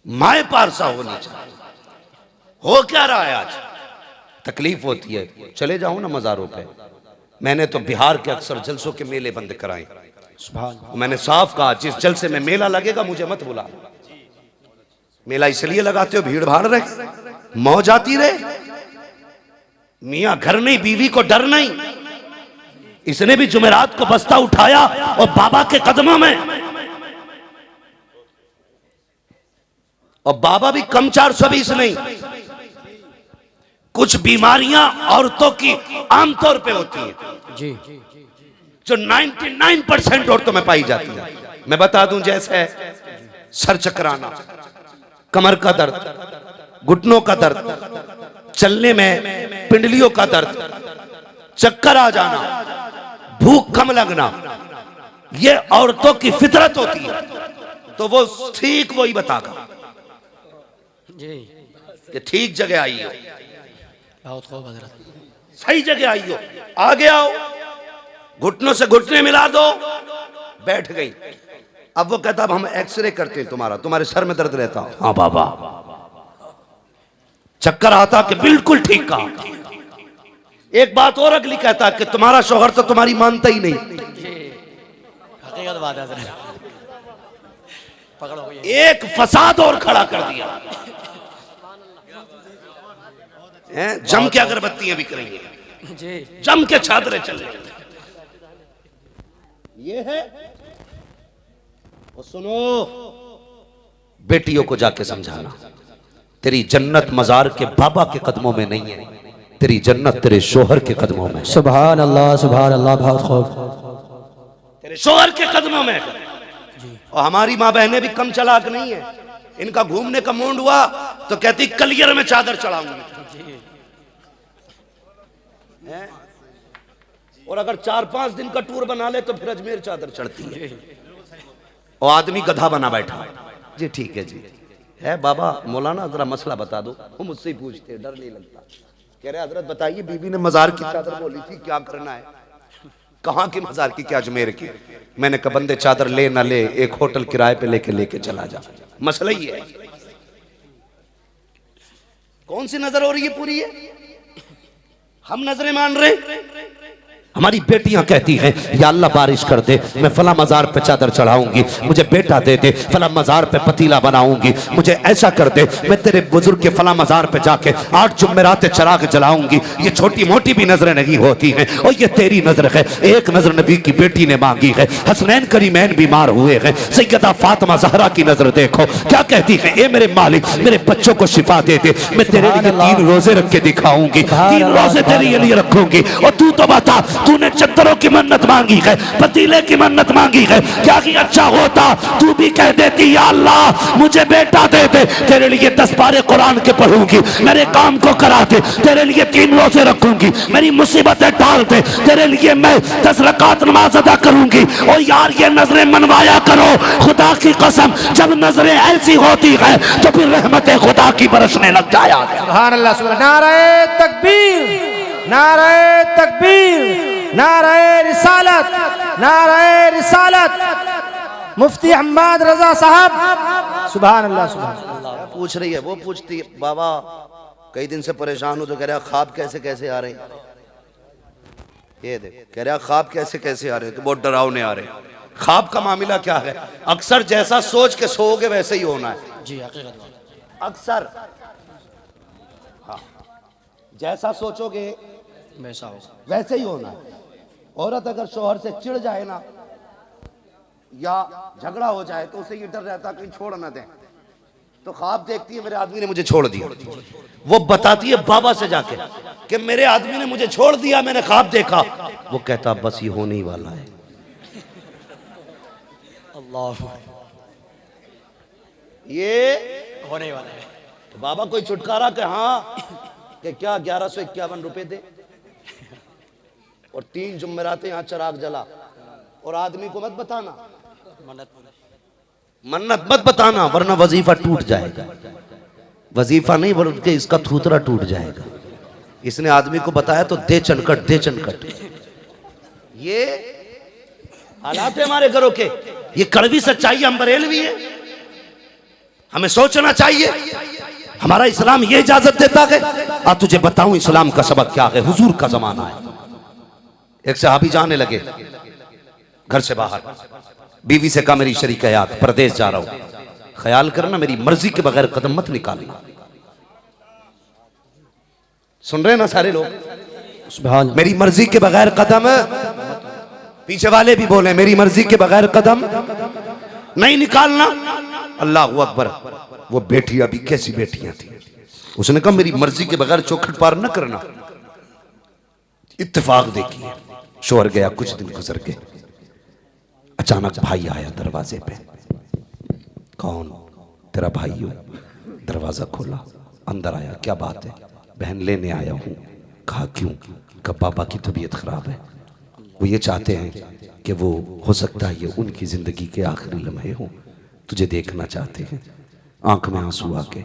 माए पारसा होनी चाहिए। हो क्या रहा है आज? तकलीफ होती है, चले जाओ ना मज़ारों पे। मैंने तो बिहार के अक्सर जलसों के मेले बंद कराए। मैंने साफ कहा जिस जलसे में मेला लगेगा मुझे मत बुला। मेला इसलिए लगाते हो भीड़ भाड़ रहे, मौज आती रहे। मियां घर नहीं, बीवी को डर नहीं। इसने भी जुमेरात को बस्ता उठाया और बाबा के कदमों में, और बाबा भी कम 420 नहीं। कुछ बीमारियां औरतों की आमतौर पे होती हैं जी, जो 99% औरतों में पाई जाती है। मैं बता दूं, जैसे सर चकराना, कमर का दर्द, घुटनों का दर्द, चलने में पिंडलियों का दर्द, चक्कर आ जाना, भूख कम लगना, ये औरतों की फितरत होती है। तो वो ठीक वही बतागा कि ठीक जगह आई हो, बहुत खूब हजरत, सही जगह आई हो, आगे आओ, घुटनों से घुटने मिला दो, बैठ गई। अब वो कहता अब हम एक्सरे करते हैं तुम्हारे सर में दर्द रहता। हाँ बाबा, चक्कर आता कि बिल्कुल ठीक कहा। एक बात और अगली कहता कि तुम्हारा शौहर तो तुम्हारी मानता ही नहीं। हकीकत बात है सर। पकड़ो एक फसाद और खड़ा कर दिया है, जम के अगरबत्तियां बिक रही हैं जी, जम के चादरें चल रही हैं। ये है और सुनो, बेटियों को जाके समझाना, तेरी जन्नत मजार के बाबा के कदमों में नहीं है, तेरी जन्नत तेरे शोहर के कदमों में। सुभान अल्लाह, सुभान अल्लाह, बहुत खूब, तेरे शोहर के कदमों में। और हमारी माँ बहनें भी कम चालाक नहीं है, इनका घूमने का मूड हुआ तो कहती कलियर में चादर चढ़ाऊंगी। और अगर 4-5 दिन का टूर बना ले तो फिर अजमेर चादर चढ़ती है। और आदमी गधा बना बैठा जी, ठीक है जी, है बाबा मौलाना जरा मसला बता दो। वो मुझसे ही पूछते, डर नहीं लगता। कह रहे हजरत बताइए, बीवी ने मजार की चादर बोली थी, क्या करना है? कहाँ की मजार की? क्या अजमेर की? मैंने कहा बंदे चादर ले ना ले, एक होटल किराए पे लेके चला जा। मसला ही है। कौन सी नजर हो रही है? पूरी है, हम नजरें मान रहे। हमारी बेटियां कहती हैं या अल्लाह बारिश कर दे, मैं फला मजार पे चादर चढ़ाऊंगी, मुझे बेटा दे दे, फला मजार पे पतीला बनाऊंगी, मुझे ऐसा कर दे, मैं तेरे बुजुर्ग के फला मजार पे जाके 8 जुम्मेरात चराग जलाऊंगी। ये छोटी मोटी भी नजरें नहीं होती हैं, और ये तेरी नजर है। एक नजर नबी की बेटी ने मांगी है, हसनैन करीमैन बीमार हुए हैं, सैयदा फातिमा ज़हरा की नजर देखो क्या कहती है, ए मेरे मालिक मेरे बच्चों को शिफा दे दे, मैं तेरे लिए 3 रोजे रख के दिखाऊंगी, 3 रोजे तेरे लिए रखूंगी। और तू तो बता, तूने चद्दरों की मन्नत मांगी है, पतीले की मन्नत मांगी है, क्या कि अच्छा होता तू भी कह देती या अल्लाह मुझे बेटा दे दे, तेरे लिए 10 पारे कुरान के पढ़ूंगी, मेरे काम को करा दे, तेरे लिए 3 रोजे रखूंगी, मेरी मुसीबतें टाल दे, तेरे लिए मैं 10 रकात नमाज अदा करूंगी। और यार ये नजरें मनवाया करो, खुदा की कसम जब नजरें ऐसी होती है तो फिर रहमतें खुदा की बरसने लग जाया। सुभान अल्लाह, सुभान। नारे तकबीर, नारे तकबीर, नारे रिसालत, नारे रिसालत, मुफ्ती अहमद रजा साहब। सुभान अल्लाह, सुभान अल्लाह। पूछ रही है, वो पूछती है बाबा कई दिन से परेशान हो, तो कह रहा ख्वाब कैसे कैसे आ रहे हैं। ये देख, कह रहा ख्वाब कैसे कैसे आ रहे हैं, तो बहुत डरावने आ रहे हैं। ख्वाब का मामला क्या है, अक्सर जैसा सोच के सोओगे वैसे ही होना है जी, हकीकत अक्सर। हाँ, जैसा सोचोगे वैसा हो, वैसे ही होना है। औरत अगर शौहर से चिढ़ जाए ना या झगड़ा हो जाए तो उसे ये डर रहता कहीं छोड़ ना दे, तो ख्वाब देखती है मेरे आदमी ने मुझे छोड़ दिया, वो बताती है बाबा से जाके कि मेरे आदमी ने मुझे छोड़ दिया, मैंने ख्वाब देखा। वो कहता बस ये होने ही वाला है। अल्लाह, ये होने वाला है। तो बाबा कोई छुटकारा के हाँ कि क्या 1151 रुपए दे और 3 जुम्मेरातें यहाँ चराग जला। और आदमी को मत बताना, मन्नत मत बताना, वरना वजीफा टूट जाएगा। वजीफा नहीं बल्कि इसका थूतरा टूट जाएगा। इसने आदमी को बताया तो दे चनकट, दे चनकट। ये हालात है हमारे घरों के, ये कड़वी सच्चाई हम बरेलवी है, हमें सोचना चाहिए। हमारा इस्लाम ये इजाजत देता है। आ तुझे बताऊं इस्लाम का सबक क्या है, हुजूर का जमाना है। एक सहाबी जाने लगे घर से बाहर, बीवी से कहा मेरी शरीक हयात परदेश जा रहा हूं, ख्याल करना मेरी मर्जी के बगैर कदम मत निकालना। सुन रहे ना सारे लोग, मेरी मर्जी के बगैर कदम, पीछे वाले भी बोले मेरी मर्जी के बगैर कदम नहीं निकालना। अल्लाह अकबर। वो बेटियां भी कैसी बेटियां थी, उसने कहा मेरी मर्जी के बगैर चौखट पार न करना। इत्तेफाक देखिए, शोहर गया, कुछ दिन गुजर गए, अचानक भाई आया दरवाजे पे। कौन? तेरा भाई हो। दरवाजा खोला, अंदर आया, क्या बात है? बहन लेने आया हूँ। कहा क्यों? कहा बाबा की तबीयत खराब है, वो ये चाहते हैं कि वो हो सकता है ये उनकी ज़िंदगी के आखिरी लम्हे हों, तुझे देखना चाहते हैं। आंख में आंसू आके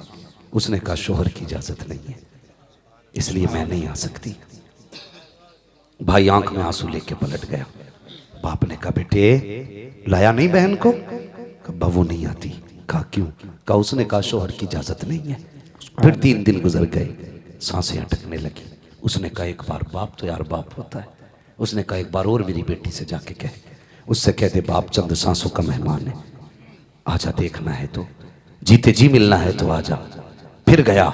उसने कहा शोहर की इजाज़त नहीं है, इसलिए मैं नहीं आ सकती। भाई आंख में आंसू लेके पलट गया। बाप ने कहा बेटे लाया नहीं बहन को? कहा वो नहीं आती। कहा क्यों? कहा उसने कहा शोहर की इजाज़त नहीं है। फिर 3 दिन गुजर गए, सांसें अटकने लगी। उसने कहा एक बार, बाप तो यार बाप होता है, उसने कहा एक बार और मेरी बेटी से जाके कह, उससे कह दे बाप चंद सांसों का मेहमान है, आजा देखना है तो, जीते जी मिलना है तो आजा। फिर गया,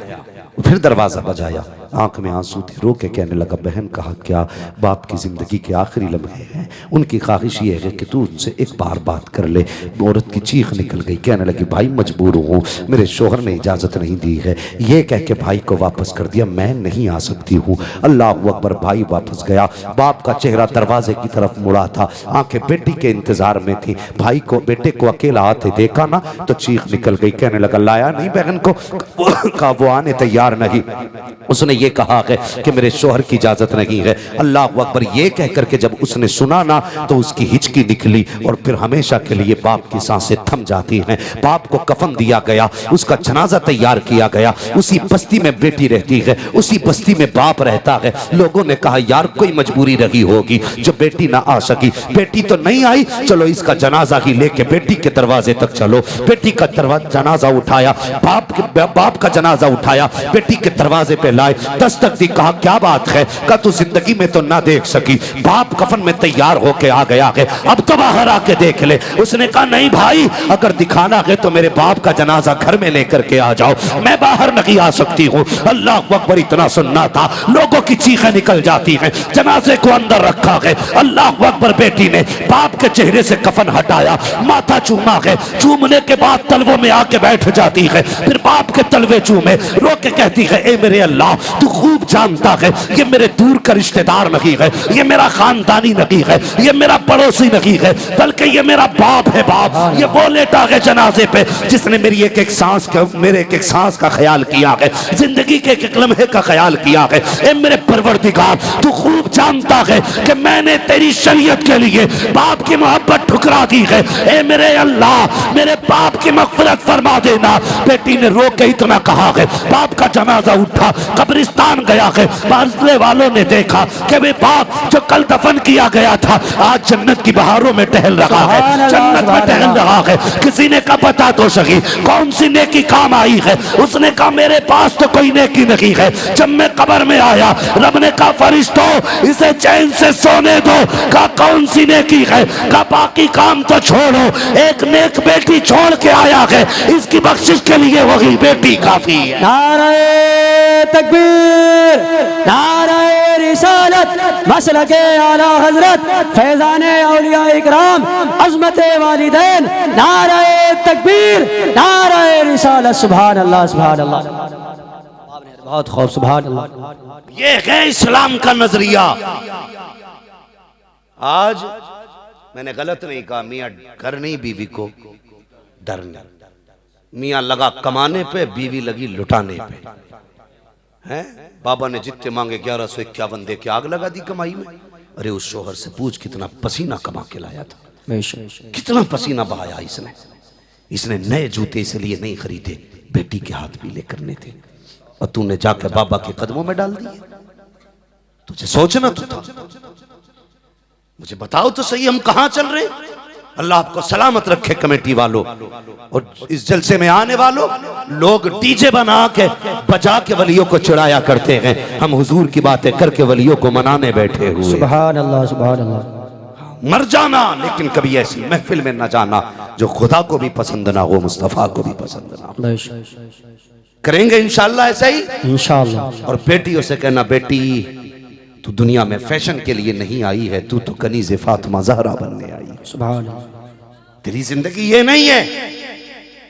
फिर दरवाज़ा बजाया, आंख में आंसू थे, रो के कहने लगा बहन कहा क्या? बाप की ज़िंदगी के आखिरी लम्हे हैं, उनकी ख्वाहिश ये है कि तू उनसे एक बार बात कर ले। औरत की चीख निकल गई, कहने लगी भाई मजबूर हूँ, मेरे शोहर ने इजाज़त नहीं दी है। ये कह के भाई को वापस कर दिया, मैं नहीं आ सकती हूँ। अल्लाह अकबर। भाई वापस गया, बाप का चेहरा दरवाजे की तरफ मुड़ा था, आंखें बेटी के इंतजार में थी। भाई को बेटे को अकेला आते देखा ना तो चीख निकल गई, कहने लगा लाया नहीं बहन को? कहा वो आने तैयार नहीं, उसने ये कहा है कि मेरे शोहर की इजाजत नहीं है। अल्लाह अकबर। ये कह करके जब उसने सुना ना तो उसकी हिचकी निकली और फिर हमेशा के लिए बाप की सांसें थम जाती हैं। बाप को कफन दिया गया, उसका जनाजा तैयार किया गया। उसी बस्ती में बेटी रहती है, उसी बस्ती में बाप रहता है। लोगों ने कहा यार कोई मजबूरी रही होगी जो बेटी ना आ सकी। बेटी तो नहीं आई, चलो इसका जनाजा ही लेके बेटी के दरवाजे तक चलो। बेटी का जनाजा उठाया, बाप का जनाजा उठाया, बेटी के दरवाजे पे लाए, दस्तक दी। कहा क्या बात है? कहा तू जिंदगी में तो ना देख सकी, बाप कफन में तैयार होके आ गया है, अब तो बाहर आके देख ले। उसने कहा नहीं भाई, अगर दिखाना है तो मेरे बाप का जनाजा घर में लेकर के आ जाओ, मैं बाहर नहीं आ सकती हूँ। अल्लाह अकबर। इतना सुनना था, लोगों की चीखें निकल जाती हैं। जनाजे को अंदर रखा है, अल्लाह अकबर। बेटी ने बाप के चेहरे से कफन हटाया, माथा चूमा है, चूमने के बाद तलवों में आके बैठ जाती है, फिर बाप के तलवे चूमे, रो के कहती है ए मेरे अल्लाह, तू खूब जानता है ये मेरे दूर का रिश्तेदार नहीं है, ये मेरा खानदानी नहीं है, ये मेरा पड़ोसी नहीं है, बल्कि ये मेरा बाप है। बाप ये वो लेटा है जनाजे पे जिसने मेरी एक एक सांस का, मेरे एक एक सांस का ख्याल किया है, जिंदगी के एक एक लम्हे का ख्याल किया है। ए मेरे परवरदिगार, तू खूब जानता है कि मैंने तेरी शरीयत के लिए बाप की मोहब्बत ठुकरा दी है। ए मेरे अल्लाह, मेरे बाप की मग़फ़िरत फरमा देना। बेटी ने रो के इतना कहा है। बाप का जनाजा उठा, कब्रिस्तान गया है, बाज़ले वालों ने देखा कि वे बाप जो कल दफन किया गया था आज जन्नत की बहारों में टहल रहा है, जन्नत में टहल रहा है। किसी ने कहा बता तो सही कौन सी नेकी काम आई है? उसने कहा मेरे पास तो कोई नेकी नहीं है। जब मैं कब्र में आया, रब ने कहा फरिश्तों इसे चैन से सोने दो। कहा कौन सी नेकी है? कहा बाकी काम तो छोड़ो, एक नेक बेटी छोड़ के आया है, इसकी बख्शिश के लिए वही बेटी काफी है। नारे तकबीर, नारे रिसालत, मसलके आला हजरत, फैजाने औलिया इकराम, अज़मते वालिदैन, नारे तकबीर, नारे रिसालत। सुभान अल्लाह, सुभान अल्लाह, बहुत खूब, सुभान अल्लाह। ये है इस्लाम का नजरिया। आज मैंने गलत नहीं कहा, मियाँ घर नहीं बीवी को डरने, मियाँ लगा कमाने पे, बीवी लगी लुटाने पे। हैं बाबा ने जितने मांगे 1151 दे के आग लगा दी कमाई में। अरे उस शोहर से पूछ कितना पसीना कमा के लाया था, कितना पसीना बहाया इसने। इसने नए जूते इसलिए नहीं खरीदे, बेटी के हाथ पीले करने थे, और तूने जाकर बाबा के कदमों में डाल दिए। तुझे सोचना तो था। मुझे बताओ तो सही हम कहां चल रहे हैं? अल्लाह आपको सलामत रखे कमेटी वालों और इस जलसे में आने वालों। लोग डीजे बना के बजा के वलियों को चढ़ाया करते हैं, हम हुजूर की बातें करके वलियों को मनाने बैठे हुए। सुभान अल्लाह, सुभान अल्लाह। मर जाना लेकिन कभी ऐसी महफिल में न जाना जो खुदा को भी पसंद ना हो, मुस्तफा को भी पसंद ना हो। करेंगे इंशाअल्लाह ऐसा ही, इंशाअल्लाह। और बेटियों से कहना बेटी तू दुनिया में फैशन के लिए नहीं आई है, तू तो कनीज़े फातिमा ज़हरा बनने आई है। सुभान, तेरी जिंदगी ये नहीं है।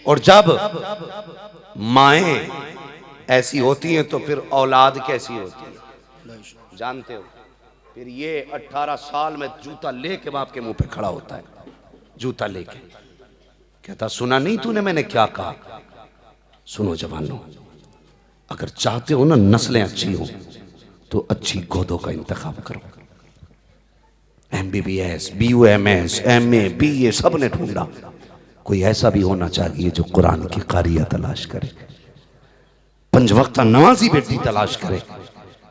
और जब माएँ ऐसी होती हैं तो फिर औलाद कैसी होती है जानते हो? फिर ये 18 साल में जूता लेके बाप के मुंह पे खड़ा होता है, जूता लेके कहता सुना नहीं तूने मैंने क्या कहा? सुनो जवानों, अगर चाहते हो ना नस्लें अच्छी हो तो अच्छी गोदों का इंतखाब करो। MBBS, BUMS, MA, BA सब ने ढूंढा, कोई ऐसा भी होना चाहिए जो कुरान की कारिया तलाश करे, 5 वक्त नमाजी बेटी तलाश करे।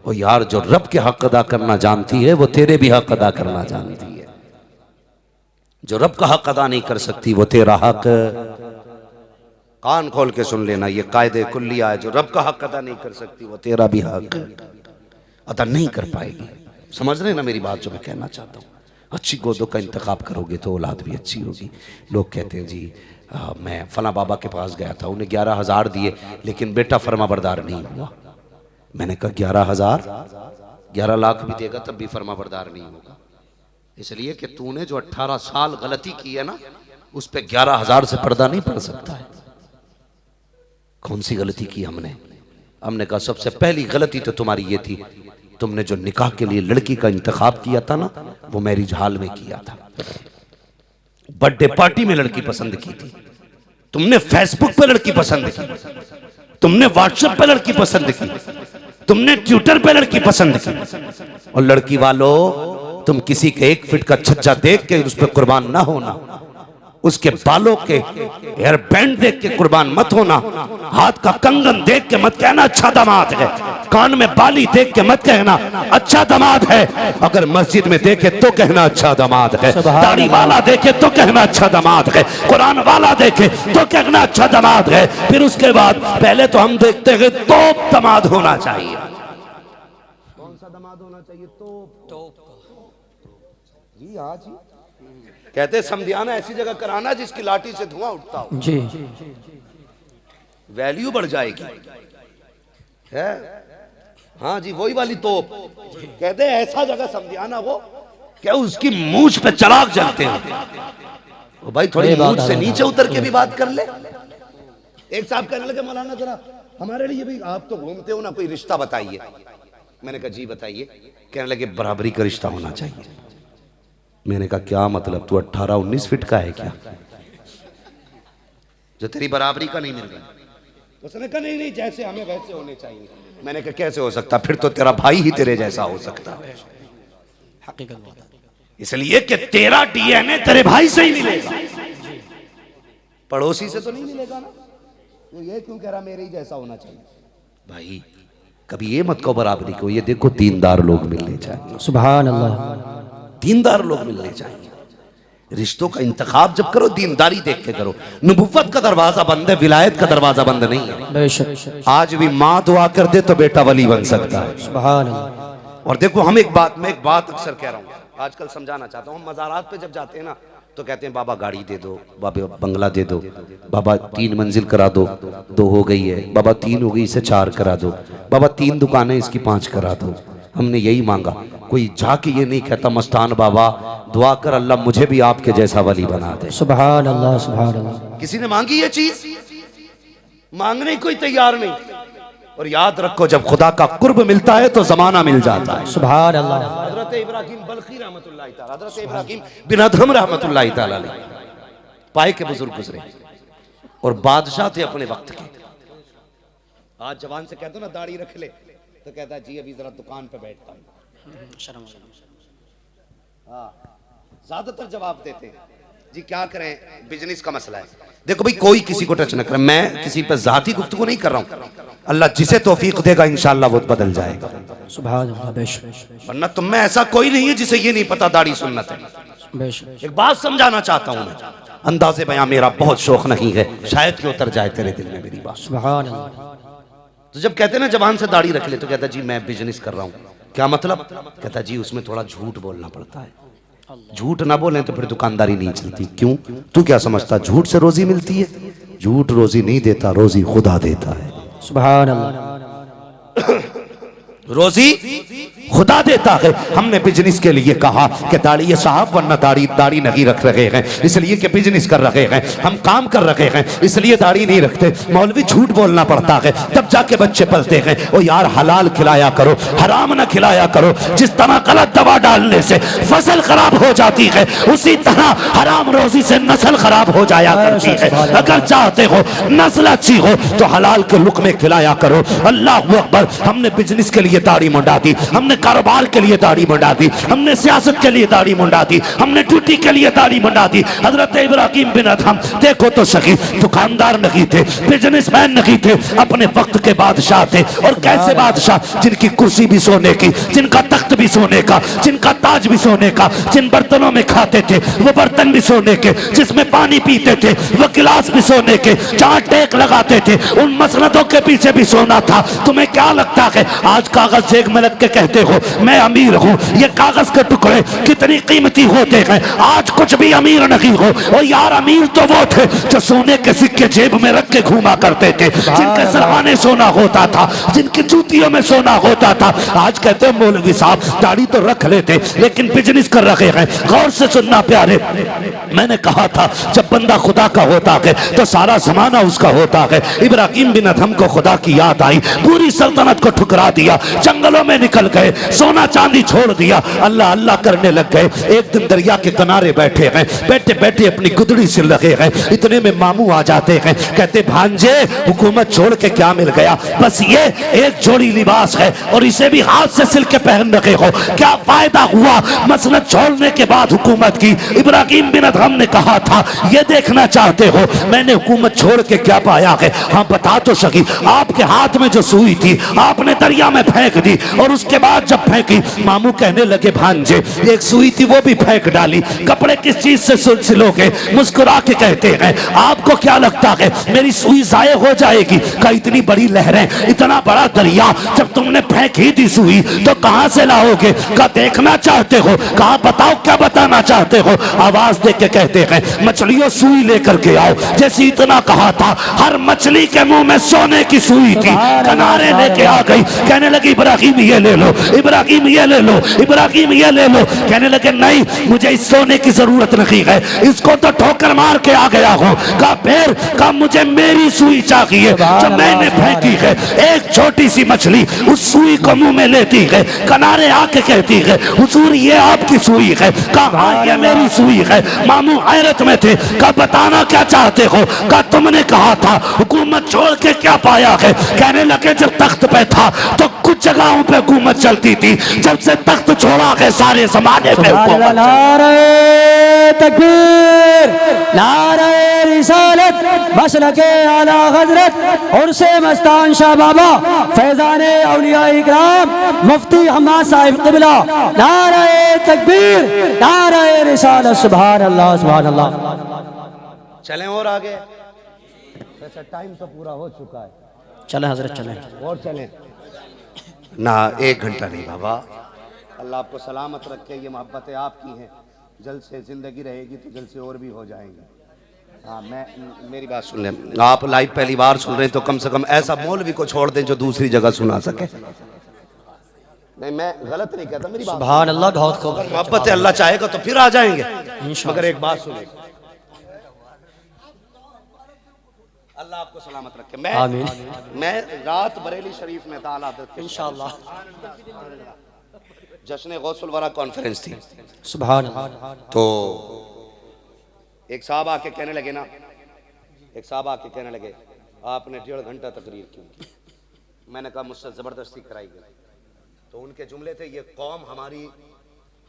और यार जो रब के हक अदा करना जानती है वो तेरे भी हक अदा करना जानती है। जो रब का हक अदा नहीं कर सकती वो तेरा हक, कान खोल के सुन लेना, ये कायदे कुल्लिया है। जो रब का हक अदा नहीं कर सकती वो तेरा भी हक अदा नहीं कर पाएगी। समझ रहे ना मेरी बात जो मैं कहना चाहता हूँ। अच्छी गोदों का इंतखाब करोगे तो औलाद भी अच्छी होगी। लोग कहते हैं जी मैं फला बाबा के पास गया था, उन्हें 11,000 दिए लेकिन बेटा फर्माबरदार नहीं हुआ। मैंने कहा 11,000, 11 लाख भी देगा तब भी फर्माबरदार नहीं होगा। इसलिए कि तूने जो 18 साल गलती की है ना, उस पे 11,000 से पर्दा नहीं पड़ सकता है। कौन सी गलती की हमने? हमने कहा सबसे पहली गलती तो तुम्हारी ये थी, तुमने जो निकाह के लिए लड़की का इंतखाब किया था ना, वो मैरिज हॉल में किया था। बर्थडे पार्टी में लड़की पसंद की थी, तुमने फेसबुक पे लड़की पसंद की, तुमने व्हाट्सएप पे लड़की पसंद की, तुमने ट्विटर पे लड़की पसंद की। और लड़की वालों, तुम किसी के 1 फीट का छज्जा देख के उस पर कुर्बान ना होना, उसके बालों के हेयर बैंड देख के कुर्बान मत होना, हाथ का कंगन देख के मत कहना अच्छा दामाद है, कान में बाली देख के मत कहना अच्छा दामाद है। अगर मस्जिद में देखे तो कहना अच्छा दामाद है, दाढ़ी वाला देखे तो कहना अच्छा दामाद है, कुरान वाला देखे तो कहना अच्छा दामाद है। फिर उसके बाद पहले तो हम देखते हैं तो दामाद होना चाहिए। कौन सा दामाद होना चाहिए? तो जी हाँ जी, कहते समझाना ऐसी जगह कराना जिसकी लाठी से धुआं उठता हो जी, वैल्यू बढ़ जाएगी है। हाँ जी, वही वाली तोप। कहते ऐसा जगह समझाना हो क्या उसकी मूंछ पे चराग जलते हैं। वो भाई थोड़ी मूंछ से नीचे उतर के भी बात कर ले। एक साहब कहने लगे मौलाना जरा हमारे लिए भी, आप तो घूमते हो ना, कोई रिश्ता बताइए। मैंने कहा जी बताइए। कहने लगे बराबरी का रिश्ता होना चाहिए। मैंने कहा क्या मतलब, तू 18-19 फीट का है क्या जो तेरी बराबरी का नहीं मिल रहा? उसने कहा नहीं नहीं, जैसे हमें वैसे होने चाहिए। मैंने कहा कैसे हो सकता? फिर तो तेरा भाई ही तेरे जैसा हो सकता है। इसलिए कि तेरा DNA तेरे भाई से ही मिलेगा, पड़ोसी से तो नहीं मिलेगा ना। तो ये क्यों कह रहा मेरे ही जैसा होना चाहिए? भाई कभी ये मत कहो बराबरी को, ये देखो दीनदार लोग मिलने चाहिए। सुभान अल्लाह, दीनदार लोग मिलने चाहिए। रिश्तों का इंतखाब जब करो दीनदारी देख के करो। नबुव्वत का दरवाजा बंद है, विलायत का दरवाजा बंद नहीं है। बेशक आज भी माँ दुआ कर दे तो बेटा वली बन सकता है। सुभान अल्लाह। और देखो मैं एक बात अक्सर कह रहा हूँ, आजकल समझाना चाहता हूँ। हम मज़ारात पे जब जाते हैं ना तो कहते हैं बाबा गाड़ी दे दो, बाबा बंगला दे दो, बाबा 3 मंजिल करा दो, 2 हो गई है, बाबा 3 हो गई इसे 4 करा दो, बाबा 3 दुकानें इसकी 5 करा दो। हमने यही मांगा। कोई जाके ये नहीं कहता मस्तान बाबा दुआ कर अल्लाह मुझे भी आपके जैसा वली बना दे। सुभान अल्लाह, सुभान अल्लाह। किसी ने मांगी ये चीज? मांगने कोई तैयार नहीं। और याद रखो जब खुदा का कुर्ब मिलता है तो जमाना मिल जाता है। सुभान अल्लाह। हजरत इब्राहिम बल्खी रहमतुल्लाहि तआला, हजरत इब्राहिम बिन अदहम रहमतुल्लाहि तआला पाए के बुजुर्ग गुजरे और बादशाह थे अपने वक्त के। आज जवान से कहते हो ना दाढ़ी रख ले तो कहता है जी अभी जरा दुकान पे बैठता हूँ। हाँ, ज्यादातर जवाब देते हैं जी क्या करें बिजनेस का मसला है। देखो भाई कोई किसी को टच न करे, मैं किसी पर जाती गुफ्तगू नहीं कर रहा हूँ। अल्लाह जिसे तौफीक देगा इंशाअल्लाह वो बदल जाएगा। सुभान अल्लाह, बेशक। वरना तुम में ऐसा कोई नहीं है जिसे ये नहीं पता दाढ़ी सुन्नत है। बेशक। एक बात समझाना चाहता हूँ मैं, अंदाजे बयां मेरा बहुत शौक नहीं है, शायद कि उतर जाए तेरे दिल में मेरी बात। सुभान अल्लाह। तो जब कहते हैं ना जवान से दाढ़ी रख ले तो कहता जी मैं बिजनेस कर रहा हूँ। क्या मतलब? कहता जी उसमें थोड़ा झूठ बोलना पड़ता है, झूठ ना बोलें तो फिर दुकानदारी नहीं चलती। क्यों? तू क्या समझता झूठ से रोजी मिलती है? झूठ रोजी नहीं देता, रोजी खुदा देता है। सुभान अल्लाह। रोजी खुदा देता है। हमने बिजनेस के लिए कहा कि दाढ़ी साहब वरना दाढ़ी नहीं रख रहे हैं इसलिए कि बिजनेस कर रहे हैं, हम काम कर रहे हैं इसलिए दाढ़ी नहीं रखते। मौलवी झूठ बोलना पड़ता है तब जाके बच्चे पलते हैं। ओ यार हलाल खिलाया करो, हराम ना खिलाया करो। जिस तरह गलत दवा डालने से फसल खराब हो जाती है उसी तरह हराम रोजी से नस्ल खराब हो जाया करती है। अगर चाहते हो नस्ल अच्छी हो तो हलाल के लुक़मे खिलाया करो। अल्लाह अकबर। हमने बिजनेस के लिए दाढ़ी मुंडा दी, हमने कारोबार के लिए दाढ़ी मुंडा दी, हमने सियासत के लिए दाढ़ी मुंडा दी, हमने ड्यूटी के लिए दाढ़ी मुंडा दी। हजरत इब्राहिम बिन अदहम देखो तो सही, दुकानदार नहीं थे, बिजनेसमैन नहीं थे, अपने वक्त के बादशाह थे। और कैसे बादशाह? जिनकी कुर्सी भी सोने की, जिनका तख्त भी सोने का, जिनका ताज भी सोने का, जिन बर्तनों में खाते थे वो बर्तन भी सोने के, जिसमें पानी पीते थे वो गिलास भी सोने के, जहां टेक लगाते थे उन मसनदों के पीछे भी सोना था। तुम्हें क्या लगता है आज कागज जेब में रख के कहते हो मैं अमीर हूँ? ये कागज के टुकड़े कितनी कीमती होते हैं। आज कुछ भी अमीर नहीं हो। और यार अमीर तो वो थे जो सोने के सिक्के जेब में रख के घूमा करते थे, जिनके सरहाने सोना होता था, जिनकी जूतियों में सोना होता था। आज कहते हैं मौलवी साहब दाढ़ी तो रख लेते लेकिन बिजनेस कर रहे हैं। गौर से सुनना प्यारे, मैंने कहा था जब बंदा खुदा का होता है तो सारा जमाना उसका होता है। इब्राहिम बिन अदहम को खुदा की याद आई, पूरी सल्तनत को ठुकरा दिया, जंगलों में निकल गए, सोना चांदी छोड़ दिया, अल्लाह अल्लाह करने लग गए। एक दिन दरिया के किनारे बैठे हैं, बैठे बैठे अपनी गुदड़ी सिल रहे हैं। इतने में मामू आ जाते हैं, कहते भांजे हुकूमत छोड़ के क्या मिल गया? बस ये एक जोड़ी लिबास है और इसे भी हाथ से सिल के पहन रखे हो, क्या फायदा हुआ मसनद छोड़ने के बाद हुकूमत की? इब्राहिम बिन अदहम ने कहा था ये देखना चाहते हो मैंने हुकूमत छोड़ के क्या पाया है? हाँ बता तो सकी। आपके हाथ में जो सुई थी आपने दरिया में फेंक दी और उसके बाद जब फेंकी मामू कहने लगे भांजे एक सुई थी वो भी फेंक डाली, कपड़े किस चीज से सिलोगे? मुस्कुरा के कहते हैं आपको क्या लगता है मेरी सुई जाये हो जाएगी? का इतनी बड़ी लहरें, इतना बड़ा दरिया, जब तुमने फेंक ही दी सुई तो कहां से लाओगे? का देखना चाहते हो? कहा बताओ क्या बताना चाहते हो? आवाज दे के कहते हैं मछलियों सुई लेकर के आओ। जैसे इतना कहा था हर मछली के मुंह में सोने की सुई थी, किनारे लेके आ गई, कहने लगी इब्राहिम ये ले लो, इब्राहिम ये ले लो, इब्राहिम ये ले लो। कहने लगे नहीं मुझे इस सोने की जरूरत नहीं है, इसको तो ठोकर मार के आ गया हूं। का फिर का मुझे मेरी सुई चाहिए जो मैंने फेंकी है। एक छोटी सी मछली उस सुई को मुंह में लेती है, किनारे आके कहती है हुजूर ये आपकी सुई है। कहा ये मेरी सुई है। मामू हैरत में थे, का बताना क्या चाहते हो? का तुमने कहा था हुकूमत छोड़ के क्या पाया है? कहने लगे जब तख्त पे था तो कुछ जगहों पे हुकूमत चलती थी, जब से तख्त छोड़ा है सारे जमाने पे हुकूमत। नारे तकबीर, नारे रिसालत, मसलके आला हजरत और से मस्तान शाह बाबा फैजाने औलिया इकराम मुफ्ती हम्माद साहिब क़िबला। नारे तकबीर, नारे रिसालत। सुभान अल्लाह, सुभान अल्लाह। चलें और आगे, वैसे टाइम तो पूरा हो चुका है। चले हजरत चले और चलें ना, 1 घंटा नहीं बाबा। अल्लाह आपको सलामत रखे, ये मोहब्बतें आपकी हैं। जल्द से जिंदगी रहेगी तो जल्द से और भी हो जाएंगी। हाँ मेरी बात सुन लें, आप लाइव पहली बार सुन रहे हैं तो कम से कम ऐसा मौलवी को छोड़ दें जो दूसरी जगह सुना सके। नहीं मैं गलत नहीं कहता, मेरी बात सुभान अल्लाह। बहुत खूब, मोहब्बत है, अल्लाह चाहेगा तो फिर आ जाएंगे। मगर एक बात सुने, अल्लाह आपको सलामत रखे। मैं रात बरेली शरीफ में था, इंशाअल्लाह जश्न गौसुल वरा कॉन्फ्रेंस थी। सुभान अल्लाह। तो एक साहब आके कहने लगे ना, एक साहब आके कहने लगे आपने 1.5 घंटा तकरीर क्यों की? मैंने कहा मुझसे जबरदस्ती कराई गई। तो उनके जुमले थे ये कौम हमारी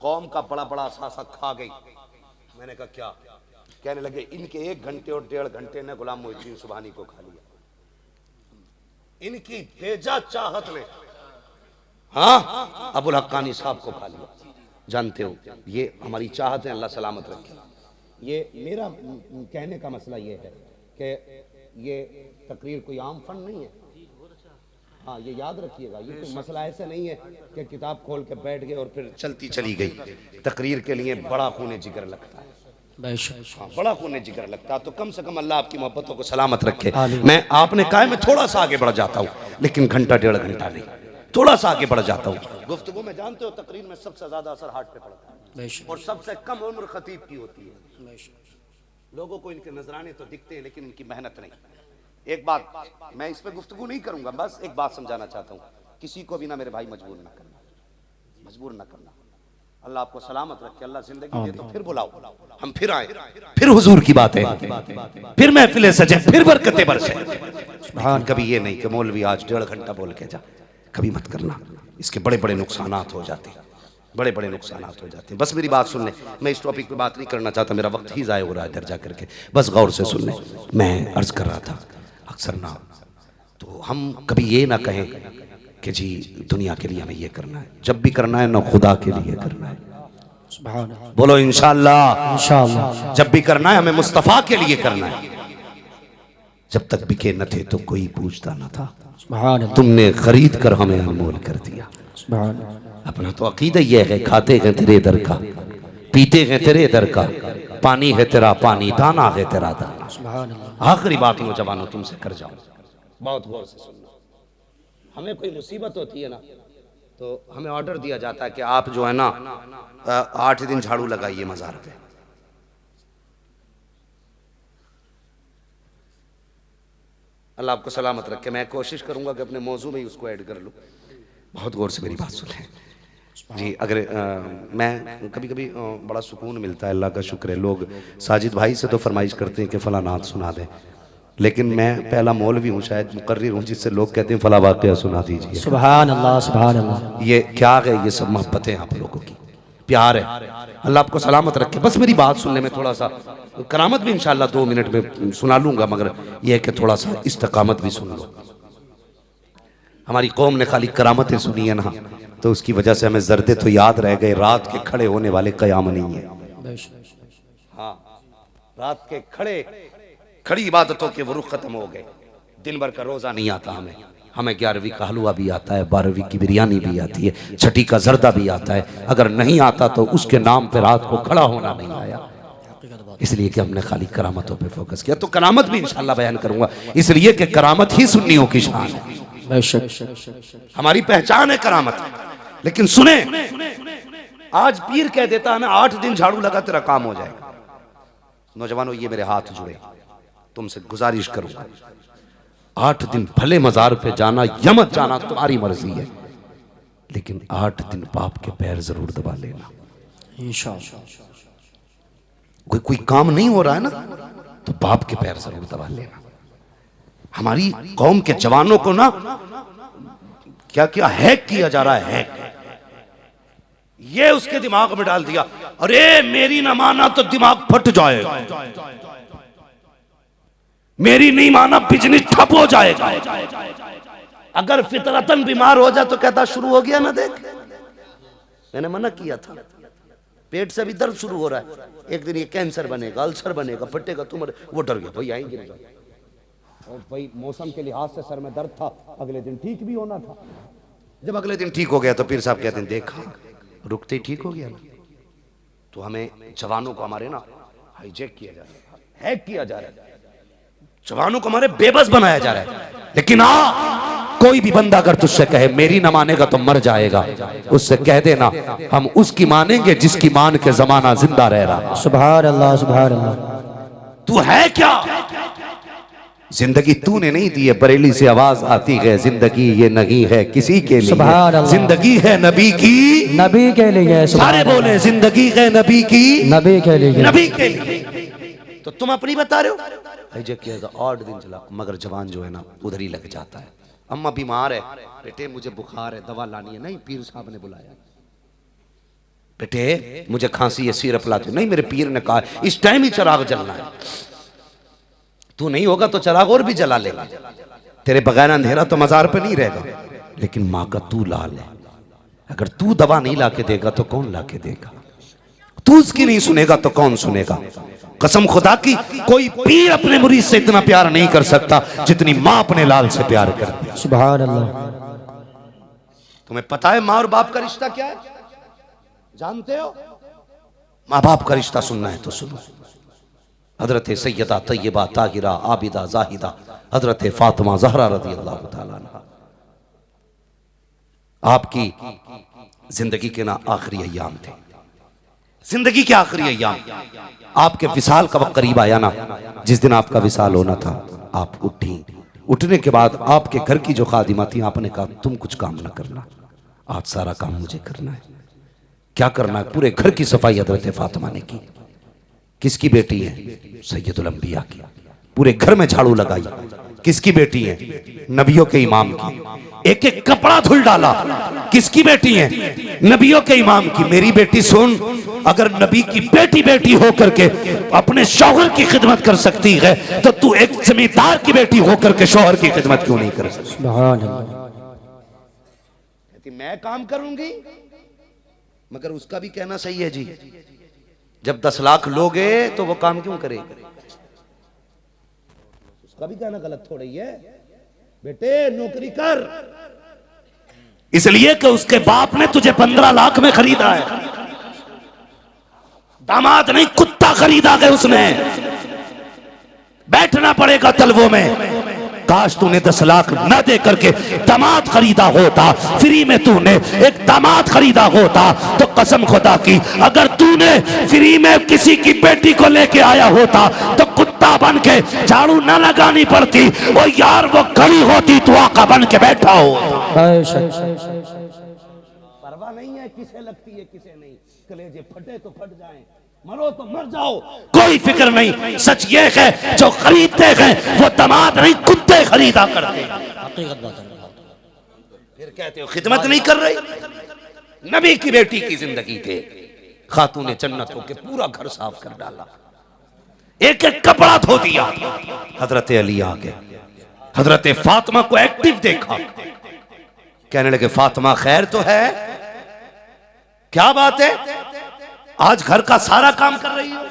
कौम का बड़ा बड़ा असासा खा गई। मैंने कहा क्या? कहने लगे इनके 1 घंटे और 1.5 घंटे ने गुलाम मोहिउद्दीन सुबहानी को खा लिया, इनकी बेजा चाहत ने हाँ अबुल हक्कानी साहब को खा लिया। जानते हो ये हमारी चाहत है, अल्लाह सलामत रखे। ये मेरा कहने का मसला ये है कि ये तकरीर कोई आम फन नहीं है। हाँ ये याद रखिएगा, ये कोई मसला ऐसा नहीं है कि किताब खोल के बैठ गए और फिर चलती चली गई। तकरीर के लिए बड़ा खून जिगर लगता है, हाँ बड़ा खून जिगर लगता है। तो कम से कम अल्लाह आपकी मोहब्बतों को सलामत रखे। मैं आपने कहा मैं थोड़ा सा आगे बढ़ जाता हूँ, लेकिन घंटा 1.5 घंटा नहीं। थोड़ा सा आगे बढ़ जाता हूँ। गुफ्तगू में जानते हो तकरीर में सबसे ज्यादा असर हार्ट पे पड़ता है और सबसे कम उम्र खतीब की होती है। लोगों को इनके नजराने तो दिखते हैं लेकिन इनकी मेहनत नहीं। एक बात मैं इस पे गुफ्तगू नहीं करूंगा, बस एक बात समझाना चाहता हूँ, किसी को भी ना मेरे भाई मजबूर ना करना, मजबूर ना करना। अल्लाह आपको सलामत रखे, अल्लाह जिंदगी दे तो फिर बुलाओ, हम फिर आए, फिर हुजूर की बातें, फिर महफिलें सजे, फिर बरकतें बरसे। कभी ये नहीं कि मौलवी आज 1.5 घंटा बोल के जा, कभी मत करना, इसके बड़े बड़े नुकसानात हो जाते हैं, बड़े बड़े नुकसानात हो जाते हैं। बस मेरी बात सुन ले, मैं इस टॉपिक पे बात नहीं करना चाहता, मेरा वक्त ही ज़ाया हो रहा है इधर जा करके, बस गौर से सुन ले। मैं अर्ज कर रहा था अक्सर ना तो हम कभी ये ना कहें कि जी दुनिया के लिए हमें ये करना है, जब भी करना है ना खुदा के लिए करना है। बोलो इंशाअल्लाह, इंशाअल्लाह। जब भी करना है हमें मुस्तफ़ा के लिए करना है। जब तक बिके न थे तो कोई पूछता न था, तुमने खरीद कर हमें अनमोल कर दिया। अपना तो अकीदा ये है, खाते हैं तेरे दर का, पीते हैं तेरे दर का, पानी है तेरा पानी, दाना है तेरा दाना। आखिरी बात नौजवानों तुमसे कर जाऊं, बहुत गौर से सुनना। हमें कोई मुसीबत होती है ना तो हमें ऑर्डर दिया जाता है कि आप जो है ना 8 दिन झाड़ू लगाइए मज़ार पे। अल्लाह आपको सलामत रखे। मैं कोशिश करूंगा कि अपने मौजू में ही उसको ऐड कर लूँ। बहुत गौर से मेरी बात सुने जी। अगर मैं कभी कभी बड़ा सुकून मिलता है, अल्लाह का शुक्र है। लोग साजिद भाई से तो फरमाइश करते हैं कि फला नात सुना दें, लेकिन मैं पहला मौलवी हूँ, शायद मुकर्रिर हूँ, जिससे लोग कहते हैं फला वाक़या सुना दीजिए। सुभान अल्लाह, सुभान अल्लाह। ये क्या है? ये सब मोहब्बतें आप लोगों की, प्यार है। अल्लाह आपको सलामत रखे। बस मेरी बात सुनने में थोड़ा सा, करामत भी इंशाअल्लाह 2 मिनट में सुना लूँगा, मगर यह है कि थोड़ा सा इस्तकामत भी सुन लो। हमारी कौम ने खाली करामतें सुनी है ना, तो उसकी वजह से हमें जर्दे तो याद रह गए, रात के खड़े होने वाले कयाम नहीं है। हाँ, रात के खड़ी इबादतों के वो रुख खत्म हो गए। दिन भर का रोजा नहीं आता हमें 11वीं का हलवा भी आता है, 12वीं की बिरयानी भी आती है, 6ठी का जर्दा भी आता है। अगर नहीं आता तो उसके नाम पे रात को खड़ा होना नहीं आया, इसलिए कि हमने खाली करामतों पे फोकस किया। तो करामत भी इंशाअल्लाह बयान करूंगा, इसलिए कि करामत ही सुन्नियों की शान है, हमारी पहचान है करामत। लेकिन सुने, आज पीर कह देता है ना 8 दिन झाड़ू लगा तेरा काम हो जाएगा। नौजवानों, ये मेरे हाथ जुड़े, तुमसे गुजारिश करूंगा, 8 दिन भले मजार पे जाना या मत जाना तुम्हारी मर्जी है, लेकिन 8 दिन पाप के पैर जरूर दबा लेना इंशाअल्लाह। कोई काम नहीं हो रहा है ना, तो पाप के पैर जरूर दबा लेना। हमारी कौम के जवानों को ना क्या क्या हैक किया जा रहा है, हैक। ये उसके दिमाग में डाल दिया, अरे मेरी ना माना तो दिमाग फट जाएगा, मेरी नहीं माना बिजनेस ठप हो जाएगा। अगर फितरतन बीमार हो जाए तो कहता शुरू हो गया ना, देख मैंने मना किया था, पेट से भी दर्द शुरू हो रहा है, एक दिन ये कैंसर बनेगा, अल्सर बनेगा, फटेगा, तुम वो डर गया, भाई आएंगे और भाई मौसम के लिहाज से सर में दर्द था, अगले दिन ठीक भी होना था। जब अगले दिन ठीक हो गया तो पीर साहब कहते हैं देखा रुकते ही ठीक हो गया ना। तो हमें जवानों को हमारे ना हाईजैक किया जा रहा है, हैक किया जा रहा है, जवानों को हमारे बेबस बनाया जा रहा है। लेकिन कोई भी बंदा अगर तुझसे कहे मेरी न मानेगा तो मर जाएगा, उससे कह देना हम उसकी मानेंगे जिसकी मान के जमाना जिंदा रह रहा। सुभान अल्लाह, सुभान अल्लाह। तू है क्या? जिंदगी तूने नहीं दी है, बरेली से आवाज आती है, जिंदगी ये नहीं है किसी के लिए, जिंदगी है नबी की, नबी के लिए। सारे बोले जिंदगी है नबी की, नबी के लिए, नबी के लिए। तो तुम अपनी बता रहे हो, ऐसे किया 8 दिन चला, मगर जवान जो है ना उधर ही लग जाता है। अम्मा बीमार है, बेटे मुझे बुखार है, दवा लानी है, नहीं पीर साहब ने बुलाया। बेटे मुझे खांसी है, सिरप ला दो, नहीं मेरे पीर ने कहा इस टाइम ही चिराग जलना है। तू नहीं होगा तो चिराग और भी जला लेगा, तेरे बगैर अंधेरा तो मजार पे नहीं रहेगा। लेकिन माँ का तू लाल है, अगर तू दवा नहीं लाके देगा तो कौन लाके देगा? तू उसकी नहीं सुनेगा तो कौन सुनेगा? कसम खुदा की, कोई पीर अपने मुरीद से इतना प्यार नहीं कर सकता जितनी माँ अपने लाल से प्यार करती है। सुभान अल्लाह। तुम्हें पता है माँ और बाप का रिश्ता क्या है? जानते हो? माँ बाप का रिश्ता सुनना है तो सुनो। हजरत सैयदा तैयबा ताहिरा आबिदा जाहिदा हजरत फातिमा ज़हरा रज़ी अल्लाह तआला अन्हा, आपकी जिंदगी के ना आखिरी अय्याम थे, जिंदगी के आखिरी अय्याम, आपके विसाल का वक्त करीब आया ना, जिस दिन आपका विसाल होना था आप उठी। उठने के बाद आपके घर की जो खादिमा थी, आपने कहा तुम कुछ काम ना करना, आज सारा काम मुझे करना है। क्या करना है? पूरे घर की सफाई हज़रत फातिमा ने की। किसकी बेटी है? सैयदुल अंबिया की। पूरे घर में झाड़ू लगाई। किसकी बेटी है? नबियों के इमाम की। एक एक कपड़ा धुल डाला। किसकी बेटी है? नबियों के इमाम की। मेरी बेटी सुन, अगर नबी की बेटी बेटी होकर के अपने शौहर की खिदमत कर सकती है, तो तू एक जमींदार की बेटी होकर के शौहर की खिदमत क्यों नहीं कर सकती? सुभान अल्लाह। मैं काम करूंगी, मगर उसका भी कहना सही है जी। जब 10 लाख लोगे तो वो काम क्यों करे? उसका भी कहना गलत थोड़ा ही है। बेटे नौकरी कर, इसलिए कि उसके बाप ने तुझे 15 लाख में खरीदा है। दामाद नहीं, कुत्ता खरीदा है उसने। बैठना पड़ेगा तलवों में। काश तूने 10 लाख न दे करके दामाद खरीदा होता, फ्री में तूने एक दामाद खरीदा होता, तो कसम खुदा की अगर तूने फ्री में किसी की बेटी को लेके आया होता तो कुत्ता बन के झाड़ू न लगानी पड़ती। वो यार वो घड़ी होती, तू आका बन के बैठा हो। परवाह नहीं है किसे लगती है किसे नहीं। कलेजे फटे तो फट जाएं, मरो तो मर जाओ, कोई फिक्र नहीं। सच ये है जो खरीदते हैं वो दामाद नहीं, कुत्ते खरीदा करते। फिर कहते हो खिदमत नहीं कर रही। नबी की बेटी की जिंदगी थे, खातूने जन्नत होके पूरा घर साफ कर डाला, एक एक कपड़ा धो दिया। हजरत अली आ गए, हजरत फातिमा को एक्टिव देखा, कहने लगे फातिमा खैर तो है? क्या बात है, आज घर का सारा काम कर रही हो?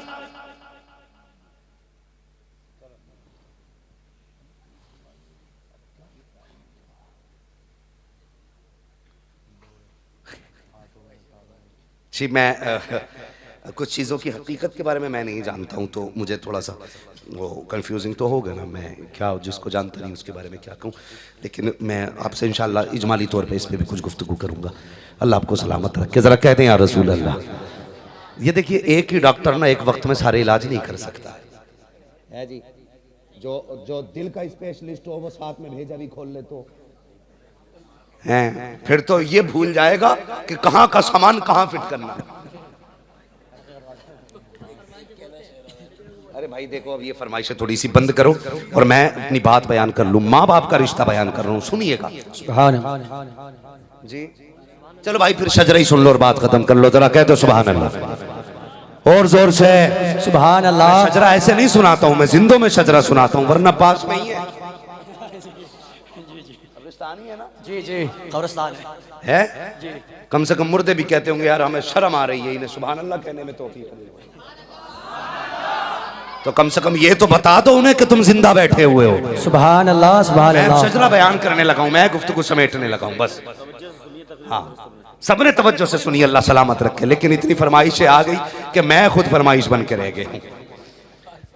जी मैं कुछ चीज़ों की हकीकत के बारे में मैं नहीं जानता हूं, तो मुझे थोड़ा सा वो कंफ्यूजिंग तो होगा ना। मैं क्या जिसको जानता नहीं उसके बारे में क्या कहूं, लेकिन मैं आपसे इंशाल्लाह इजमाली तौर पे इस पर भी कुछ गुफ्तगू करूंगा। अल्लाह आपको सलामत रखे। ज़रा कहते हैं या रसूल अल्लाह। ये देखिए, एक ही डॉक्टर ना एक वक्त में सारे इलाज नहीं कर सकता है जी। जो दिल का स्पेशलिस्ट हो वो साथ में भेजा भी खोल ले तो हैं, फिर तो ये भूल जाएगा कि कहां का सामान कहां फिट करना है। अरे भाई देखो, अब ये फरमाइशें थोड़ी सी बंद करो और मैं अपनी बात बयान कर लूं। माँ बाप का रिश्ता बयान कर रहा हूं, सुनिएगा जी। चलो भाई फिर शजरा ही सुन लो और बात खत्म कर लो। जरा कह दो सुभान अल्लाह और जोर से सुभान अल्लाह। शजरा ऐसे नहीं सुनाता हूं मैं, जिंदों में शजरा सुनाता हूं, वरना पास में ही है। कब्रिस्तान ही है ना? जी जी कब्रिस्तान है जी। कम से कम मुर्दे भी कहते होंगे यार हमें शर्म आ रही है इन्हें सुभान अल्लाह कहने में, तौफीक तो कम से कम ये तो बता दो उन्हें कि तुम जिंदा बैठे हुए हो। सुभान अल्लाह सुभान अल्लाह। मैं शजरा बयान करने लगा हूं, मैं गुफ्तगू समेटने लगा हूं बस। हाँ सबने तवज्जो से सुनी, अल्लाह सलामत रखे। लेकिन इतनी फरमाइशें आ गई कि मैं खुद फरमाइश बन के रह गया हूं,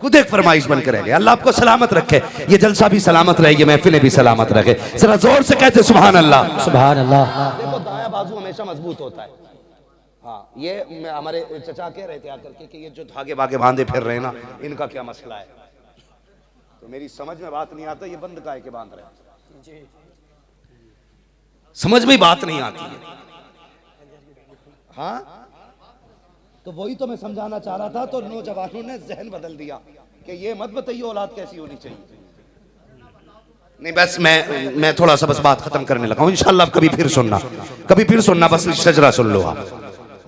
खुद एक फरमाइश बन के रह गया। अल्लाह आपको सलामत रखे, ये जलसा भी सलामत रहे, ये महफिलें भी सलामत रखे। जरा जोर से कहते सुभान अल्लाह सुभान अल्लाह। देखो दाया बाजू हमेशा मजबूत होता है। हाँ ये हमारे चचा कह रहे थे आकर के कि ये जो धागे बागे बांधे फिर रहे हैं ना, इनका क्या मसला है। तो मेरी समझ में बात नहीं आता, ये बंद काहे के बांध रहे हैं, समझ में बात नहीं आती है। हाँ तो वही तो मैं समझाना चाह रहा था, तो नौजवानों ने जहन बदल दिया कि ये मत बताइए औलाद कैसी होनी चाहिए। नहीं बस मैं थोड़ा सा बस बात खत्म करने लगा हूं। इंशाल्लाह कभी फिर सुनना, बस शजरा सुन लो आप।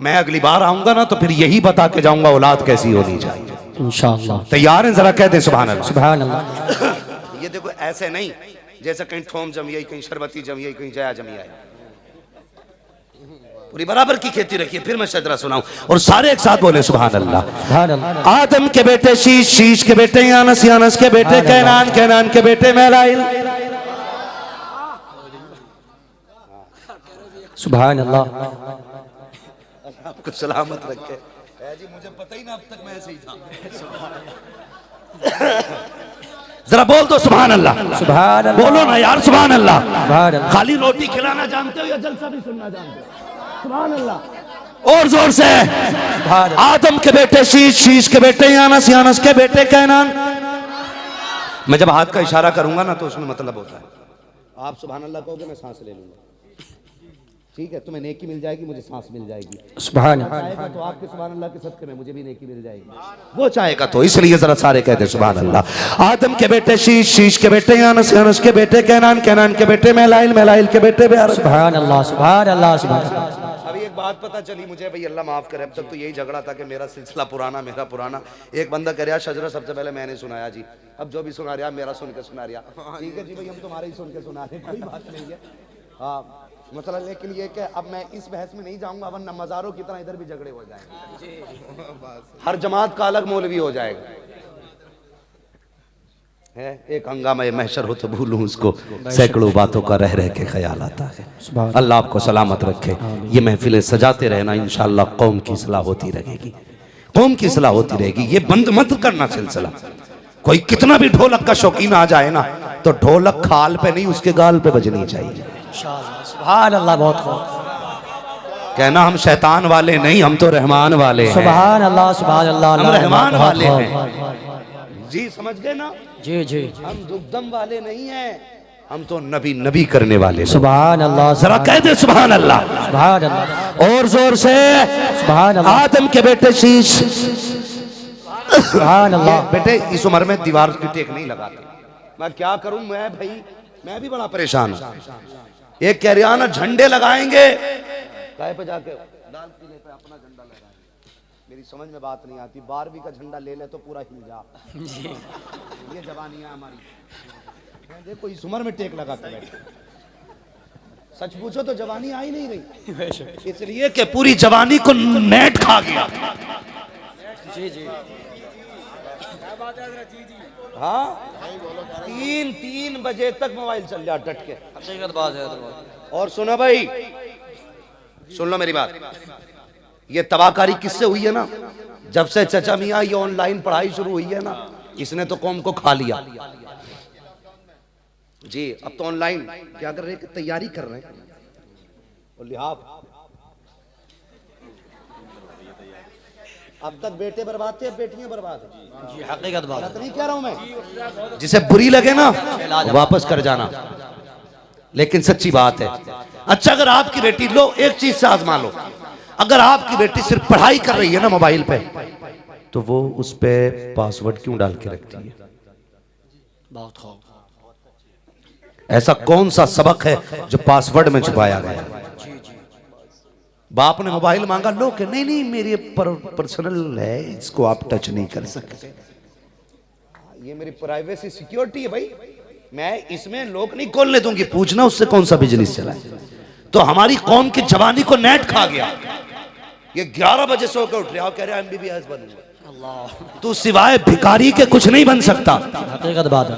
मैं अगली बार आऊंगा ना तो फिर यही बता के जाऊंगा औलाद कैसी होनी चाहिए इंशाअल्लाह। तैयार हैं? जरा कहते सुभान अल्लाह सुभान अल्लाह। ये देखो ऐसे नहीं जैसे कहीं थोम जमी आई, कहीं शरबती जमी आई, कहीं जया जमी आई, पूरी बराबर की खेती रखिए। फिर मैं शजरा सुनाऊं और सारे एक साथ बोले सुभान अल्लाह। सुभान अल्लाह। आदम के बेटे शीश, शीश के बेटे यानस, यानस के बेटे कैनान, कैनान के बेटे मैलाइल। सुभान अल्लाह। आपको सलामत रखे जी। मुझे पता ही ना अब तक मैं ऐसे ही था। जरा बोल दो सुभान अल्लाह। सुभान अल्लाह। बोलो ना यार सुभान अल्लाह। सुभान अल्लाह। खाली रोटी खिलाना जानते हो या जलसा भी सुनना जानते हो? सुभान अल्लाह। और जोर से। सुभान अल्लाह। आदम के बेटे शीश, शीश के बेटे यानस, यानस के बेटे कैनान। मैं जब हाथ का इशारा करूंगा ना तो उसमें मतलब होता है, आप सुभान अल्लाह कहोगे मैं सांस ले लूंगा, ठीक है? तुम्हें नेकी मिल जाएगी, मुझे सांस मिल जाएगी। सुभान चाहेगा तो आपके सुभान अल्लाह के सदके में मुझे भी नेकी मिल जाएगी, वो चाहेगा तो। इसलिए जरा सारे कहते सुभान अल्लाह। आदम के बेटे शीश, शीश के बेटे यानस, यानस के बेटे कैनान, कैनान के बेटे मैलाइल, मैलाइल के बेटे बेआर। सुभान अल्लाह। सुभान अल्लाह। सुभान अल्लाह। अभी एक बात पता चली मुझे, भाई अल्लाह माफ करे, अब तक तो यही झगड़ा था कि मेरा सिलसिला पुराना, मेरा पुराना। एक बंदा कह रहा शजरा सबसे पहले मैंने सुनाया जी, अब जो भी सुना रहा मेरा सुन के सुना रहा, ठीक है जी भाई, हम तुम्हारे ही सुन के सुना रहे, कोई बात नहीं है। हाँ मतलब, लेकिन ये कि अब मैं इस बहस में नहीं जाऊंगा, वरना मज़ारों की तरह इधर भी झगड़े हो जाएंगे, हर जमात का अलग मौलवी हो जाएगा। है एक हंगामा महशर हो तो भूलूं उसको, सैकड़ों बातों का रह रह के ख्याल आता है। अल्लाह आपको सलामत रखे। ये महफिलें सजाते रहना, इंशाअल्लाह कौम की इस्लाह होती रहेगी, कौम की इस्लाह होती रहेगी। ये बंद मत करना सिलसिला। कोई कितना भी ढोलक का शौकीन आ जाए ना, तो ढोलक खाल पे नहीं उसके गाल पे बजनी चाहिए। सुभान अल्लाह। बहुत खूब। कहना हम शैतान वाले नहीं, हम तो रहमान वाले हैं। सुभान अल्लाह। सुभान अल्लाह। हम रहमान वाले हैं जी, समझ गए ना? जी जी। हम दुग्धम वाले नहीं हैं, हम तो नबी नबी करने वाले। सुभान अल्लाह। जरा कह दे सुभान अल्लाह। सुभान अल्लाह। और जोर से। सुभान अल्लाह। आदम के बेटे शीश। सुभान अल्लाह। बेटे इस उम्र में दीवार की टेक नहीं लगाते, मैं क्या करूं? मैं भाई मैं भी बड़ा परेशान हूं। एक कह रहा ना झंडे लगाएंगे, काय पे जाके लाल किले पे अपना झंडा लगाएंगे। मेरी समझ में बात नहीं आती, 12वीं का झंडा ले ले तो पूरा हिल जा। ये जवानियां हमारी। देखो इस उम्र में टेक लगा के बैठे, सच पूछो तो जवानी आ ही नहीं रही, इसलिए कि पूरी जवानी को नेट खा गया। जी जी। हाँ 3 बजे तक मोबाइल चल जा डट के। हकीकत बात है। और सुनो भाई, सुन लो मेरी बात, ये तबाहकारी किससे हुई है ना? जब से चचा मियाँ ये ऑनलाइन पढ़ाई शुरू हुई है ना, इसने तो कौम को खा लिया जी। अब तो ऑनलाइन क्या कर रहे हैं, तैयारी कर रहे हैं, और लिहाज अब तक बेटे बर्बाद थे, अब बेटियां बर्बाद हैं जी। हकीकत बात है। नहीं कह रहा हूं मैं, जिसे बुरी लगे ना वापस कर जाना, लेकिन सच्ची बात है। अच्छा अगर आपकी बेटी, लो एक चीज से आजमा लो, अगर आपकी बेटी सिर्फ पढ़ाई कर रही है ना मोबाइल पे, तो वो उस पे पासवर्ड क्यों डाल के रखती है? बहुत खूब। ऐसा कौन सा सबक है जो पासवर्ड में छुपाया गया? बाप ने मोबाइल मांगा, लो कि नहीं नहीं मेरे पर्सनल है, इसको आप टच नहीं कर सकते, ये मेरी प्राइवेसी सिक्योरिटी है भाई, मैं इसमें लोग नहीं खोलने दूंगी। पूछना उससे कौन सा बिजनेस चला है। तो हमारी कौम की जवानी को नेट खा गया। ये 11 बजे सो के उठ रहा हो, कह रहा MBBS बनूंगा। तू सिवाय भिखारी के कुछ नहीं बन सकता। हकीकत बात है।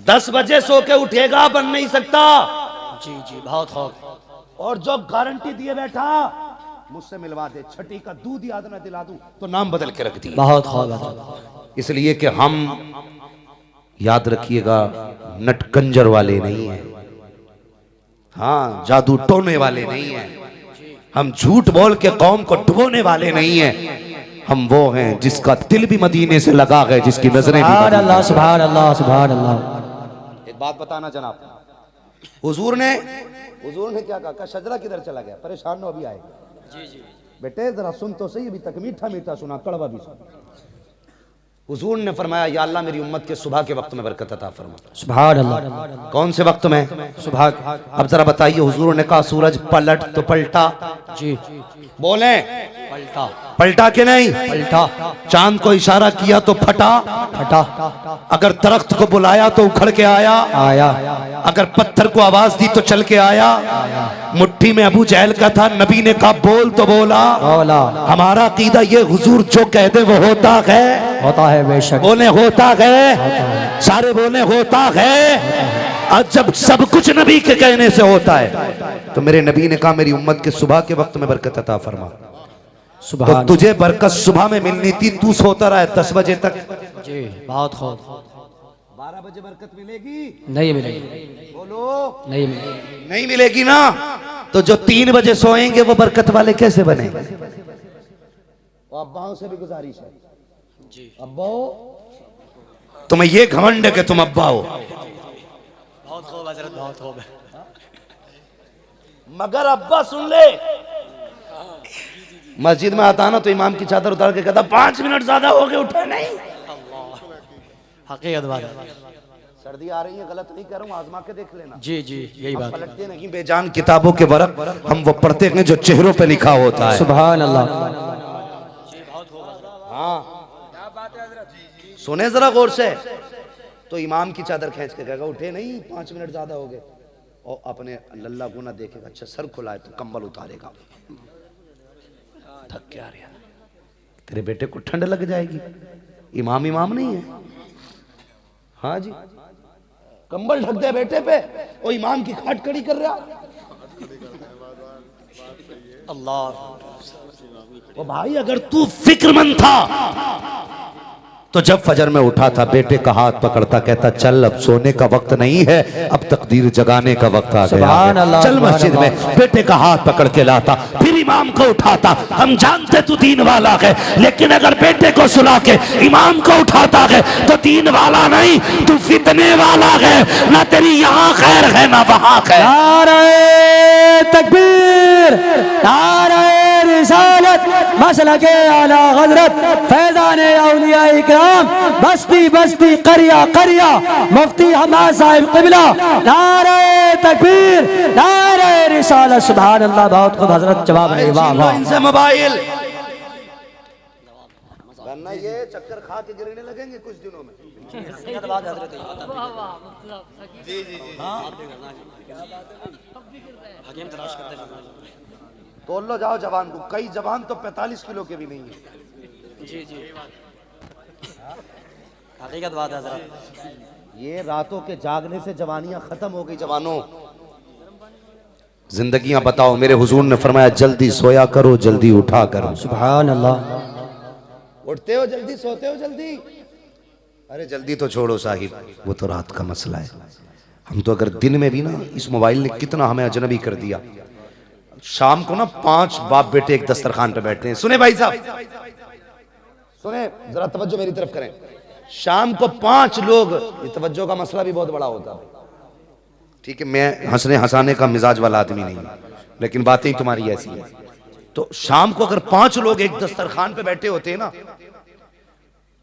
10 बजे सो के उठेगा, बन नहीं सकता। जी जी। बहुत खूब। और जो गारंटी दिए बैठा, मुझसे मिलवा दे, छठी का दूध याद ना दिला दूं तो नाम बदल के रख दिया। बहुत खूब। इसलिए कि हम याद रखिएगा नटकंजर वाले नहीं हैं, हाँ जादू टोने वाले नहीं हैं, हम झूठ बोल के कौम को डुबोने वाले नहीं हैं। हम वो हैं जिसका दिल भी मदीने से लगा है, जिसकी नजरें भी। सुभान अल्लाह। सुभान अल्लाह। सुभान अल्लाह। एक बात बताना जनाब, हुजूर ने क्या कहा? शजरा किधर चला गया? परेशान हो, अभी आएगा। जी जी। बेटे जरा सुन तो सही, अभी तक मीठा मीठा सुना, कड़वा भी सुना। हुजूर ने फरमाया, या अल्लाह मेरी उम्मत के सुबह के वक्त में बरकत अता फरमा। सुभान अल्लाह। कौन से वक्त में? सुबह। अब जरा बताइए, हुजूर ने कहा सूरज पलट तो पलटा। जी। बोले पलटा। पलटा के नहीं? पलटा। चांद को इशारा किया तो फटा। फटा। अगर दरख्त को बुलाया तो उखड़ के आया। आया। अगर पत्थर को आवाज दी तो चल के आया। मुट्ठी में अबू जहल का था, नबी ने कहा बोल तो बोला। बोला। हमारा अकीदा ये, हुजूर जो कह दे वो होता है। होता है बेशक। बोले होता है, सारे बोले होता है। और जब सब कुछ नबी के कहने से होता है, तो मेरे नबी ने कहा मेरी उम्मत के सुबह के वक्त में बरकत अता फरमा। सुभान तो तुझे बरकत सुबह में मिलनी थी, तू सोता रहा है 10 बजे तक। जी बहुत खूब। 12 बजे बरकत मिलेगी? नहीं मिलेगी, बोलो नहीं मिलेगी। नहीं मिलेगी ना। तो जो 3 बजे सोएंगे वो बरकत वाले कैसे बनेंगे? अब्बाओं से भी गुजारिश है जी, अब्बाओ तुम्हें ये घमंड है कि तुम अब्बा हो। बहुत खूब हजरत, बहुत खूब। मगर अब्बा सुन ले, मस्जिद में आता ना तो इमाम की चादर उतार के कहता 5 मिनट ज्यादा हो गए, उठे नहीं। हकीकत बात है। सर्दी आ रही है, गलत नहीं कर रहा हूँ, आजमा के देख लेना। जी जी यही बात। पलटते नहीं बेजान किताबों के वर्क हम वो पढ़ते हैं जो चेहरों पे लिखा होता है। सुभान अल्लाह। हाँ सुने जरा गौर से। तो इमाम की चादर खींच के कहेगा उठे नहीं, 5 मिनट ज्यादा हो गए, और अपने लल्ला गुना देखेगा, अच्छा सर खुलाए तो कंबल उतारेगा, थक के आ रहा, तेरे बेटे को ठंड लग जाएगी। इमाम इमाम नहीं है। हाँ जी, कंबल ढक दे बेटे पे, और इमाम की खाट कड़ी कर रहा। अल्लाह। ओ भाई अगर तू फिक्रमंद था तो जब फजर में उठा था बेटे का हाथ पकड़ता, कहता चल अब सोने का वक्त नहीं है, अब तकदीर जगाने का वक्त आ गया है, चल मस्जिद में। बेटे का हाथ पकड़ के लाता, फिर इमाम को उठाता। हम जानते तू दीन वाला है, लेकिन अगर बेटे को सुला के इमाम को उठाता है तो दीन वाला नहीं, तू फितने वाला है। ना तेरी यहाँ खैर है ना वहाँ खैर। नारे तकबीर, नारे रिसालत, मसलके आला हजरत फैजान औलिया इकराम, बस्ती बस्ती करिया करिया, मुफ्ती हमाद साहिब क़िबला। नारे तकबीर, नारे रिसालत। सुभान अल्लाह। बहुत खूब हजरत, जवाब नहीं। वाह वाह। इनसे मोबाइल वरना ये चक्कर खा के गिरने लगेंगे कुछ दिनों में। जी जी तोल लो जाओ जवान को, कई जवान तो 45 किलो के भी नहीं है। जी जी हकीकत बात है हजरत। ये रातों के जागने से जवानियां खत्म हो गई। जवानों जिंदगियां बताओ। मेरे हुजूर ने फरमाया जल्दी सोया करो, जल्दी उठा करो। सुभान अल्लाह। उठते हो जल्दी, सोते हो जल्दी। अरे जल्दी तो छोड़ो साहिब, वो तो रात का मसला है। हम तो अगर दिन में भी ना, इस मोबाइल ने कितना हमें अजनबी कर दिया। शाम को ना 5 बाप बेटे एक दस्तरखान पे बैठते हैं। सुने भाई साहब, सुने जरा तवज्जो मेरी तरफ करें। शाम को 5 लोग, ये तवज्जो का मसला भी बहुत बड़ा होता है। ठीक है, मैं हंसने हंसाने का मिजाज वाला आदमी नहीं हूं, लेकिन बातें तुम्हारी ऐसी है। तो शाम को अगर 5 लोग एक दस्तरखान पे बैठे होते हैं ना,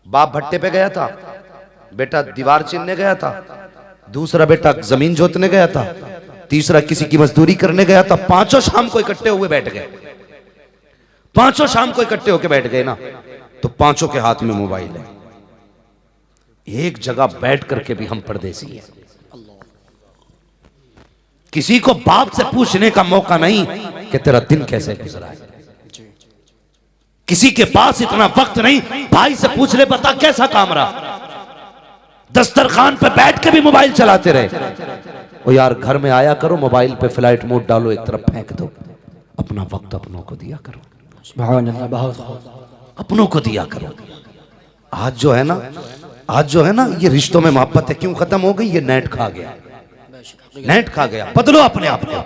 बाप भट्टे पे गया था, बेटा दीवार चिनने गया था, दूसरा बेटा जमीन जोतने गया था, तीसरा किसी की मजदूरी करने गया था, 5 शाम को इकट्ठे हुए बैठ गए। 5 शाम को इकट्ठे होके बैठ गए ना, तो 5 के हाथ में मोबाइल है। एक जगह बैठ करके भी हम परदेसी हैं। किसी को बाप से पूछने का मौका नहीं कि तेरा दिन कैसे गुजरा है। किसी के पास इतना वक्त नहीं भाई से पूछ ले बता कैसा काम रहा। दस्तरखान पे बैठ के भी मोबाइल चलाते रहे। ओ यार घर में आया करो, मोबाइल पे फ्लाइट मोड डालो, एक तरफ फेंक दो, अपना वक्त अपनों को दिया करो। सुभान अल्लाह। बहुत अपनों को दिया करो। आज जो है ना ये रिश्तों में मोहब्बत है क्यों खत्म हो गई? ये नेट खा गया, नेट खा गया। बदलो अपने आप को,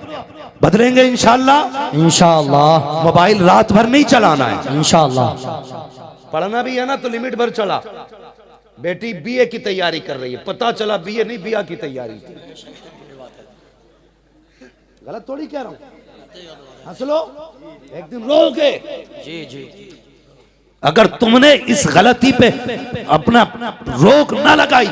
बदलेंगे इंशाअल्लाह। इंशाअल्लाह। मोबाइल रात भर नहीं चलाना है इंशाअल्लाह। पढ़ना भी है ना तो लिमिट भर चला। बेटी बीए की तैयारी कर रही है, पता चला बीए नहीं बिया की तैयारी थी। गलत थोड़ी कह रहा हूं, हंस लो, एक दिन रोगे। जी जी। अगर तुमने इस गलती पे अपना रोक ना लगाई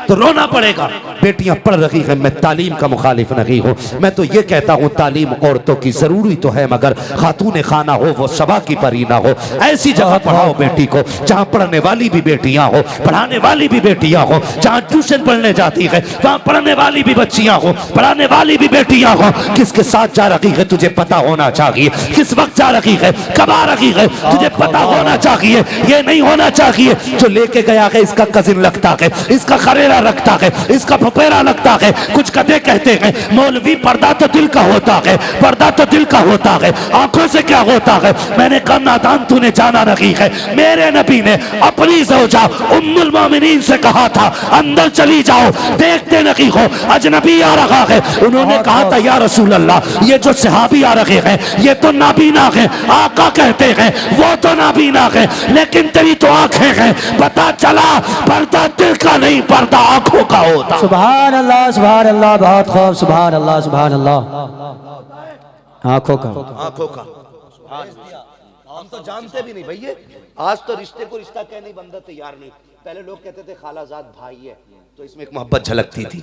तो रोना पड़ेगा। बेटियां पढ़ रही हैं, मैं तालीम का मुखालिफ नहीं हूं। मैं तो ये कहता हूं तालीम औरतों की जरूरी तो है, मगर खातून खाना हो वो सबा की परी ना हो। ऐसी जगह पढ़ाओ बेटी को जहां पढ़ने वाली भी बेटियां हो, पढ़ाने वाली भी बेटियां हो। जहां ट्यूशन पढ़ने जाती है वहां पढ़ने वाली भी बच्चियां हो, पढ़ाने वाली भी बेटियां हो। किसके साथ जा रही है तुझे पता होना चाहिए, किस वक्त जा रही है, कब आ रही है तुझे पता होना चाहिए। चाहिए, ये नहीं होना चाहिए। जो लेके गया है इसका कजिन लगता है, इसका खरेरा रखता है, इसका फपेरा लगता है। कुछ कदे कहते हैं मौलवी पर्दा तो दिल का होता है, पर्दा तो दिल का होता है, आंखों से क्या होता है। मैंने कहा नादान तूने जाना नहीं है। मेरे नबी ने अपनी ज़ौजा उम्मुल मोमिनीन से कहा था अंदर चली जाओ, देखते नहीं हो अजनबी आ रहा है। उन्होंने कहा था या रसूल अल्लाह ये जो सहाबी आ रहे हैं ये तो नाबीना है। आका कहते हैं वो तो नाबीना है, लेकिन तेरी तो आंखें हैं। पता चला पर्दा दिल का नहीं, पर्दा आंखों का होता। सुभान अल्लाह, सुभान अल्लाह, बहुत खूब, सुभान अल्लाह, सुभान अल्लाह। आंखों का, आंखों का। हम तो जानते भी नहीं भैया, आज तो रिश्ते को रिश्ता कहने बंदा तैयार नहीं। पहले लोग कहते थे खालाजाद भाई है तो इसमें एक मोहब्बत झलकती थी,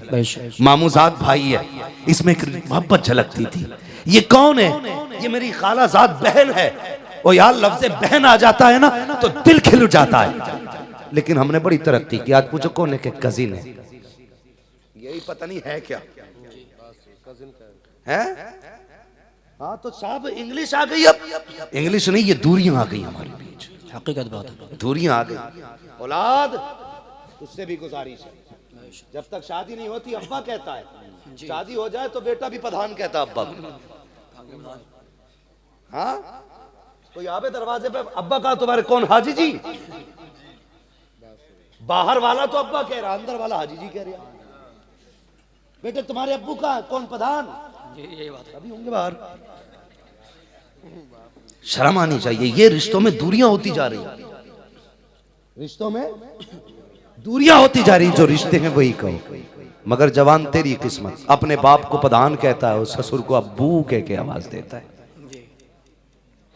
मामूजाद भाई है इसमें एक मोहब्बत झलकती थी। ये कौन है? ये मेरी खालाजाद बहन है। और यार लफ्ज़ बहन आ जाता है ना तो दिल खिल जाता है। लेकिन हमने बड़ी तरक्की की। आज पूछो कौन है? के कजिन है। यही पता नहीं है क्या है? हाँ तो साहब इंग्लिश आ गई। अब इंग्लिश नहीं, ये दूरियां आ गई हमारे बीच। हकीकत बात है, दूरियां आ गई। औलाद उससे भी गुजारिश है, जब तक शादी नहीं होती अब्बा कहता है, शादी हो जाए तो बेटा भी प्रधान कहता है अब्बा को। हाँ कोई आवे दरवाजे पे, अब्बा कहा तुम्हारे कौन? हाजी जी। बाहर वाला तो अब्बा कह रहा, अंदर वाला हाजी जी कह रहा। बेटे तुम्हारे अब्बू का कौन? प्रधान। ये बात अभी होंगे बाहर। शर्म आनी चाहिए। ये रिश्तों में दूरियां होती जा रही है, रिश्तों में दूरियां होती जा रही। जो रिश्ते हैं वही कहो। मगर जवान तेरी किस्मत, अपने बाप को प्रधान कहता है और ससुर को अब्बू कह के आवाज देता है।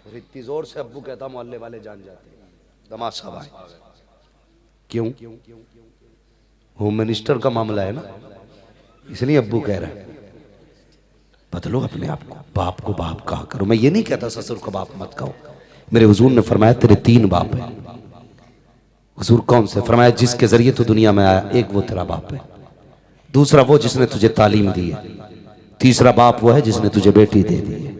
और इतनी जोर से अब्बू कहता मोहल्ले वाले जान जाते हैं दमाद साहब आए। क्यों? होम मिनिस्टर का मामला है ना, इसलिए अब्बू कह रहा है। बदलो अपने आप को, बाप को बाप कहा करो। मैं ये नहीं कहता ससुर को बाप मत कहो। मेरे हुजूर ने फरमाया तेरे 3 बाप हैं। हुजूर कौन से? फरमाया जिसके जरिए तू दुनिया में आया, एक वो तेरा बाप है, दूसरा वो जिसने तुझे तालीम दी है, तीसरा बाप वो है जिसने तुझे बेटी दे दी है।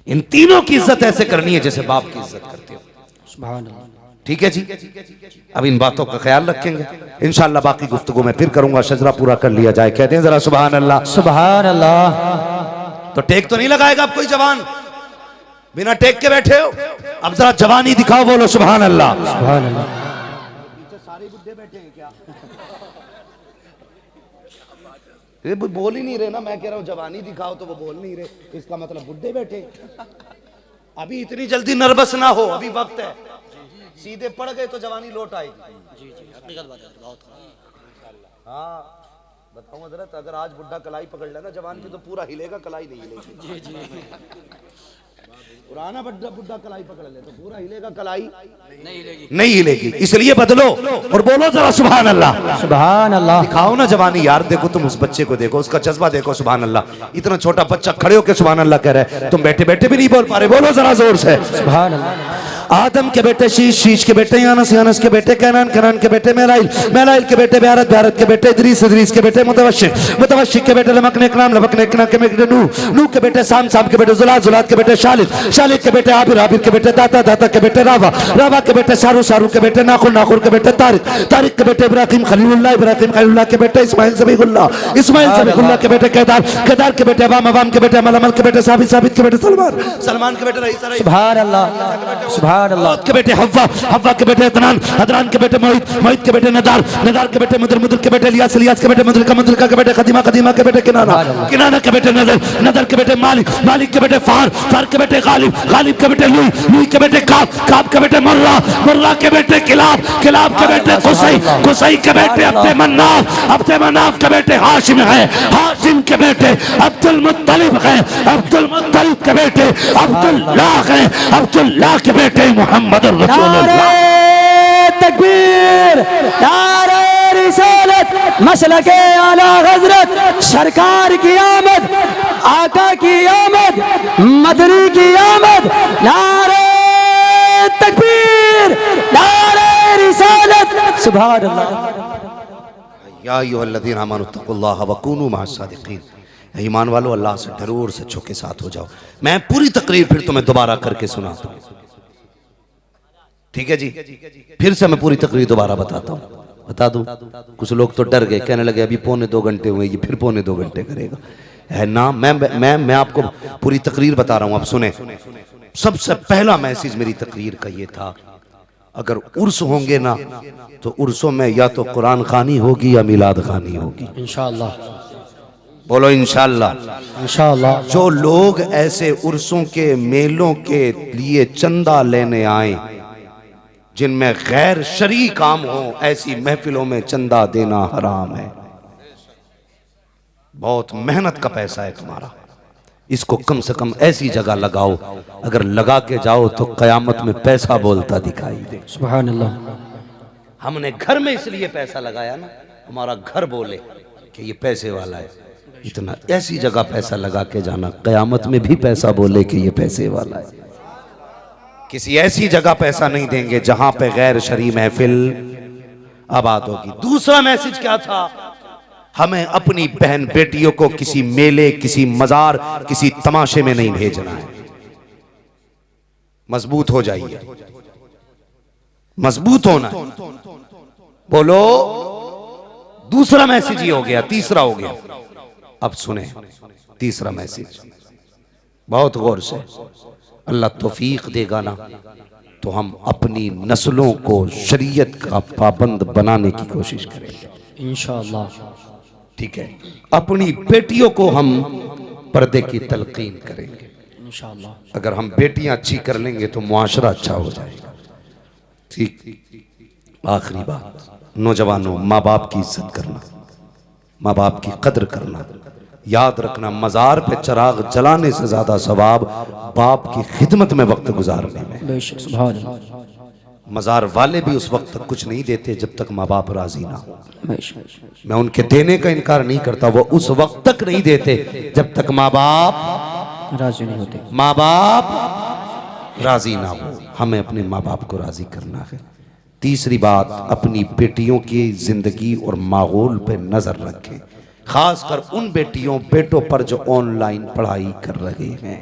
इन तीनों की इज्जत ऐसे करनी है जैसे बाप की इज्जत करते हो। सुभान अल्लाह। ठीक है जी, अब इन बातों का ख्याल रखेंगे। इंशाअल्लाह बाकी गुफ्तगू में फिर करूंगा। शजरा पूरा कर लिया जाए। कहते हैं जरा सुभान अल्लाह। सुभान अल्लाह। तो टेक तो नहीं लगाएगा अब कोई जवान? बिना टेक के बैठे हो? अब जरा जवानी दिखाओ, बोलो सुभान अल्लाह। सुभान अल्लाह। पीछे सारे बुड्ढे बैठे हैं क्या? ये बोल ही नहीं रहे ना। मैं कह रहा हूँ जवानी दिखाओ तो वो बोल नहीं रहे, इसका मतलब बुड्ढे बैठे। अभी इतनी जल्दी नर्वस ना हो, अभी वक्त है। सीधे पड़ गए तो जवानी लौट आएगी। जी हकीकत बात है, बहुत। हाँ बताऊं हजरत, अगर आज बुड्ढा कलाई पकड़ लेना जवान की तो पूरा हिलेगा, कलाई नहीं हिलेगी। जी जी। पुराना बुड्ढा कलाई पकड़ ले तो पूरा हिलेगा, कलाई नहीं हिलेगी। इसलिए बदलो और बोलो जरा सुभान अल्लाह। सुभान अल्लाह। दिखाओ ना जवानी यार। देखो तुम उस बच्चे को देखो, उसका जज्बा देखो। सुभान अल्लाह। इतना छोटा बच्चा खड़े होकर सुभान अल्लाह कह रहे हैं, तुम बैठे बैठे भी नहीं बोल पा रहे। बोलो जरा जोर से सुभान अल्लाह। आदम के बेटे शीश, शीश के बेटे यानस, यानस के बेटे कैनान, कैनान के बेटे मेलाइल, मेलाइल के बेटे ब्यारत, ब्यारत के बेटे इदरीस, इदरीस के बेटे मुतवशिक, मुतवशिक के बेटे लमक नेकनाम, लमक नेकनाम के बेटे नूह, नूह के बेटे साम, साम के बेटे जुलात, जुलात के बेटे शालिद, शालिद के बेटे आबिर, आबिर के बेटे दाता, दाता के बेटे रावा, रावा के बेटे शारू, शारू के बेटे नाखुर, नाखुर के बेटे तारिक, तारिक के बेटे इब्राहिम खलीलुल्लाह, इब्राहिम खलीलुल्लाह के बेटे इस्माइल ज़बीहुल्लाह, इस्माइल ज़बीहुल्लाह के बेटे केदार, केदार के बेटे अवाम, अवाम के बेटे अमल, अमल के बेटे साबित, साबित के बेटे सलमान, सलमान के बेटे रईस, रईस। सुभान अल्लाह। सुभान अल्लाह। के बेटे हव्वा, हव्वा के बेटे अदनान, अदनान के बेटे मोहित, मोहित के बेटे नदार, नदार के बेटे मुदर, मुदर के बेटे इलियास, इलियास के बेटे मुदरिका, मुदरिका के बेटे खदीमा, खदीमा के बेटे किनाना, किनाना के बेटे नजर, नजर के बेटे मालिक, मालिक के बेटे फार, फार के बेटे गालिब, गालिब के बेटे लुई, लुई के बेटे काब, काब के बेटे मुर्रा, मुर्रा के बेटे किलाब, किलाब के बेटे कुसई, कुसई के बेटे अब्दे मन्नाफ, अब्दे मन्नाफ के बेटे हाशिम है, हाशिम के बेटे अब्दुल मुत्तलिब है, अब्दुल मुत्तलिब के बेटे अब्दुल्लाह है, अब्दुल्लाह के बेटे मोहम्मद तकबीर, नारे रिसालत, मसलके आला हजरत, सरकार की आमद, आका की आमद, मदनी की आमद, नारे तकबीर, नारे रिसालत। सुभान अल्लाह। या अय्युहल्लज़ीना आमनुत्तक़ुल्लाह व कूनू मअस-सादिक़ीन। ईमान वालों अल्लाह से डरो और सच्चों के साथ हो जाओ। मैं पूरी तकरीर फिर तुम्हें दोबारा करके सुनाता हूँ। ठीक है जी। फिर से मैं पूरी तकरीर दोबारा बताता हूँ, बता दूं। कुछ लोग तो डर गए, कहने लगे अभी 1.25 घंटे हुए, ये फिर 1.25 घंटे करेगा, है ना। मैं आपको पूरी तकरीर बता रहा हूं, आप सुने। सबसे पहला मैसेज मेरी तकरीर का ये था, अगर उर्स होंगे ना तो उर्सों में या तो कुरान खानी होगी या मिलाद खानी होगी, इंशाअल्लाह। बोलो इंशाअल्लाह। इंशाअल्लाह। जो लोग ऐसे उर्सों के मेलों के लिए चंदा लेने आए जिनमें गैर शरई काम हो, ऐसी महफिलों में चंदा देना हराम है। बहुत मेहनत का पैसा है तुम्हारा, इसको कम से कम ऐसी जगह लगाओ, अगर लगा के जाओ तो कयामत में पैसा बोलता दिखाई दे। सुभान अल्लाह। हमने घर में इसलिए पैसा लगाया ना, हमारा घर बोले कि ये पैसे वाला है। इतना ऐसी जगह पैसा लगा के जाना, कयामत में भी पैसा बोले कि ये पैसे वाला है। किसी ऐसी जगह पैसा नहीं देंगे जहां पे गैर शरई महफिल आबाद होगी। दूसरा मैसेज क्या था, हमें अपनी बहन बेटियों को किसी मेले, किसी मजार, किसी तमाशे में नहीं भेजना है। मजबूत हो जाइए, मजबूत होना। बोलो, दूसरा मैसेज ये हो गया। तीसरा हो गया, अब सुने तीसरा मैसेज बहुत गौर से। अल्लाह तौफीक देगा ना तो हम अपनी नस्लों को शरीयत का पाबंद बनाने की कोशिश करेंगे इंशाअल्लाह। ठीक है, अपनी बेटियों को हम पर्दे की तलकीन करेंगे इंशाअल्लाह। अगर हम बेटियां अच्छी कर लेंगे तो मुआशरा अच्छा हो जाएगा। ठीक। आखिरी बात, नौजवानों, माँ बाप की इज्जत करना, माँ बाप की कदर करना। याद रखना, मजार पे चिराग जलाने से ज्यादा सवाब बाप की खिदमत में वक्त गुजारने में। बेशक, सुभान अल्लाह। मजार वाले भी उस वक्त तक कुछ नहीं देते जब तक माँ बाप राजी ना हो। बेशक। मैं उनके देने का इनकार नहीं करता, वो उस वक्त तक नहीं देते जब तक माँ बाप राजी नहीं होते, माँ बाप राजी ना हो। हमें अपने माँ बाप को राजी करना है। तीसरी बात, अपनी बेटियों की जिंदगी और माहौल पे नजर रखें, खासकर उन बेटों पर जो ऑनलाइन पढ़ाई कर रहे हैं।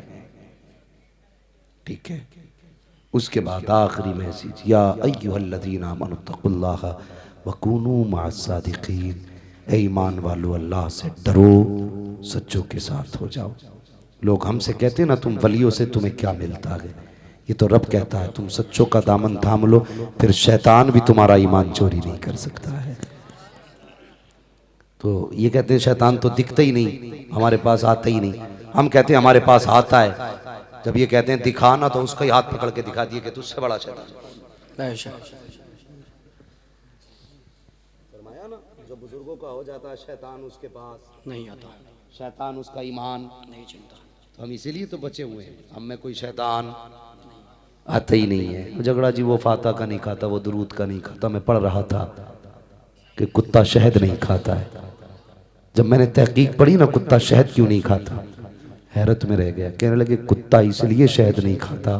ठीक है। उसके बाद आखिरी मैसेज, या अय्युहल्लज़ीना आमनुत्तक़ुल्लाह वकूनू मअस्सादिक़ीन। ऐ ईमान वालो, अल्लाह से डरो, सच्चों के साथ हो जाओ। लोग हमसे कहते हैं ना, तुम वलियों से तुम्हें क्या मिलता है, ये तो रब कहता है तुम सच्चों का दामन थाम लो, फिर शैतान भी तुम्हारा ईमान चोरी नहीं कर सकता है। तो ये कहते हैं शैतान तो दिखता ही नहीं, हमारे पास आता ही नहीं। हम कहते हैं हमारे पास आता है, जब ये कहते हैं दिखाना तो उसका ही हाथ पकड़ के दिखा दिए कि तुझसे बड़ा शैतान। फरमाया ना, जो बुजुर्गों का हो जाता है शैतान उसके पास नहीं आता, शैतान उसका ईमान नहीं चिंता। तो हम इसीलिए तो बचे हुए हैं, हम में कोई शैतान आता ही नहीं है। झगड़ा जी वो फाता का नहीं खाता, वो दुरूद का नहीं खाता। मैं पढ़ रहा था कि कुत्ता शहद नहीं खाता है। जब मैंने तहकीक पढ़ी ना, कुत्ता शहद क्यों नहीं खाता, हैरत में रह गया। कहने लगे कुत्ता इसलिए शहद नहीं खाता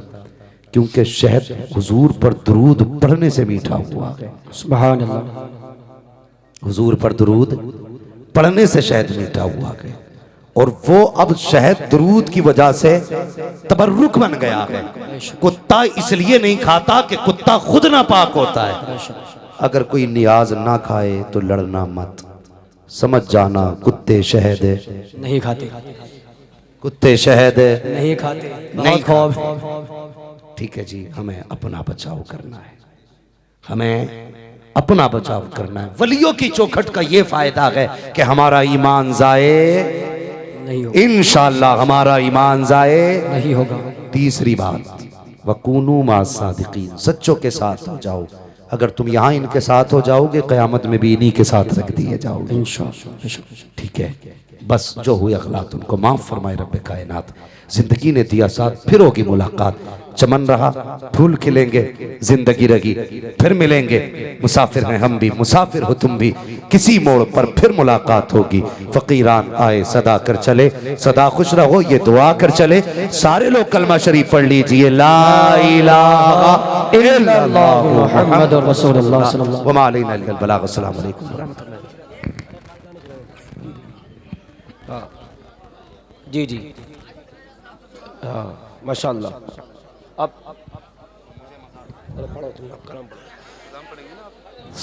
क्योंकि शहद हुजूर पर दुरूद पढ़ने से मीठा हुआ है। सुभान अल्लाह। हुजूर पर दुरूद पढ़ने से शहद मीठा हुआ है, और वो अब शहद दुरूद की वजह से तबर्रुक बन गया है। कुत्ता इसलिए नहीं खाता कि कुत्ता खुद नापाक होता है। अगर कोई नियाज ना खाए तो लड़ना मत, समझ जाना कुत्ते शहद नहीं खाते, कुत्ते शहद नहीं खाते, नहीं खाते। ठीक है जी, हमें अपना बचाव करना है, हमें अपना बचाव करना है। वलियों की चौखट का ये फायदा है कि हमारा ईमान जाए नहीं होगा, इंशाअल्लाह हमारा ईमान जाए नहीं होगा। तीसरी बात, वकूनू मअस्सादिक़ीन, सच्चों के साथ हो जाओ। अगर तुम यहाँ इनके साथ हो जाओगे, क़यामत में भी इन्हीं के साथ रख दिए जाओगे इंशाअल्लाह। ठीक है, बस जो हुए अखलाक उनको माफ़ फरमाए रब्बे कायनात। जिंदगी ने दिया साथ, फिर होगी मुलाकात। चमन रहा, फूल खिलेंगे, जिंदगी रही, फिर मिलेंगे। मुसाफिर हैं हम भी, मुसाफिर हो तुम भी, किसी मोड़ पर फिर मुलाकात होगी। फकीरान आए सदा कर चले, सदा खुश रहो ये दुआ कर चले। सारे लोग कलमा शरीफ पढ़ लीजिए, ला इलाहा इल्लल्लाह मुहम्मदुर रसूलुल्लाह सल्लल्लाहु व मा अलैना इल्लल बलाग। अस्सलामु अलैकुम व रहमतुल्लाह। जी जी, हाँ माशाल्लाह। अब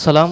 सलाम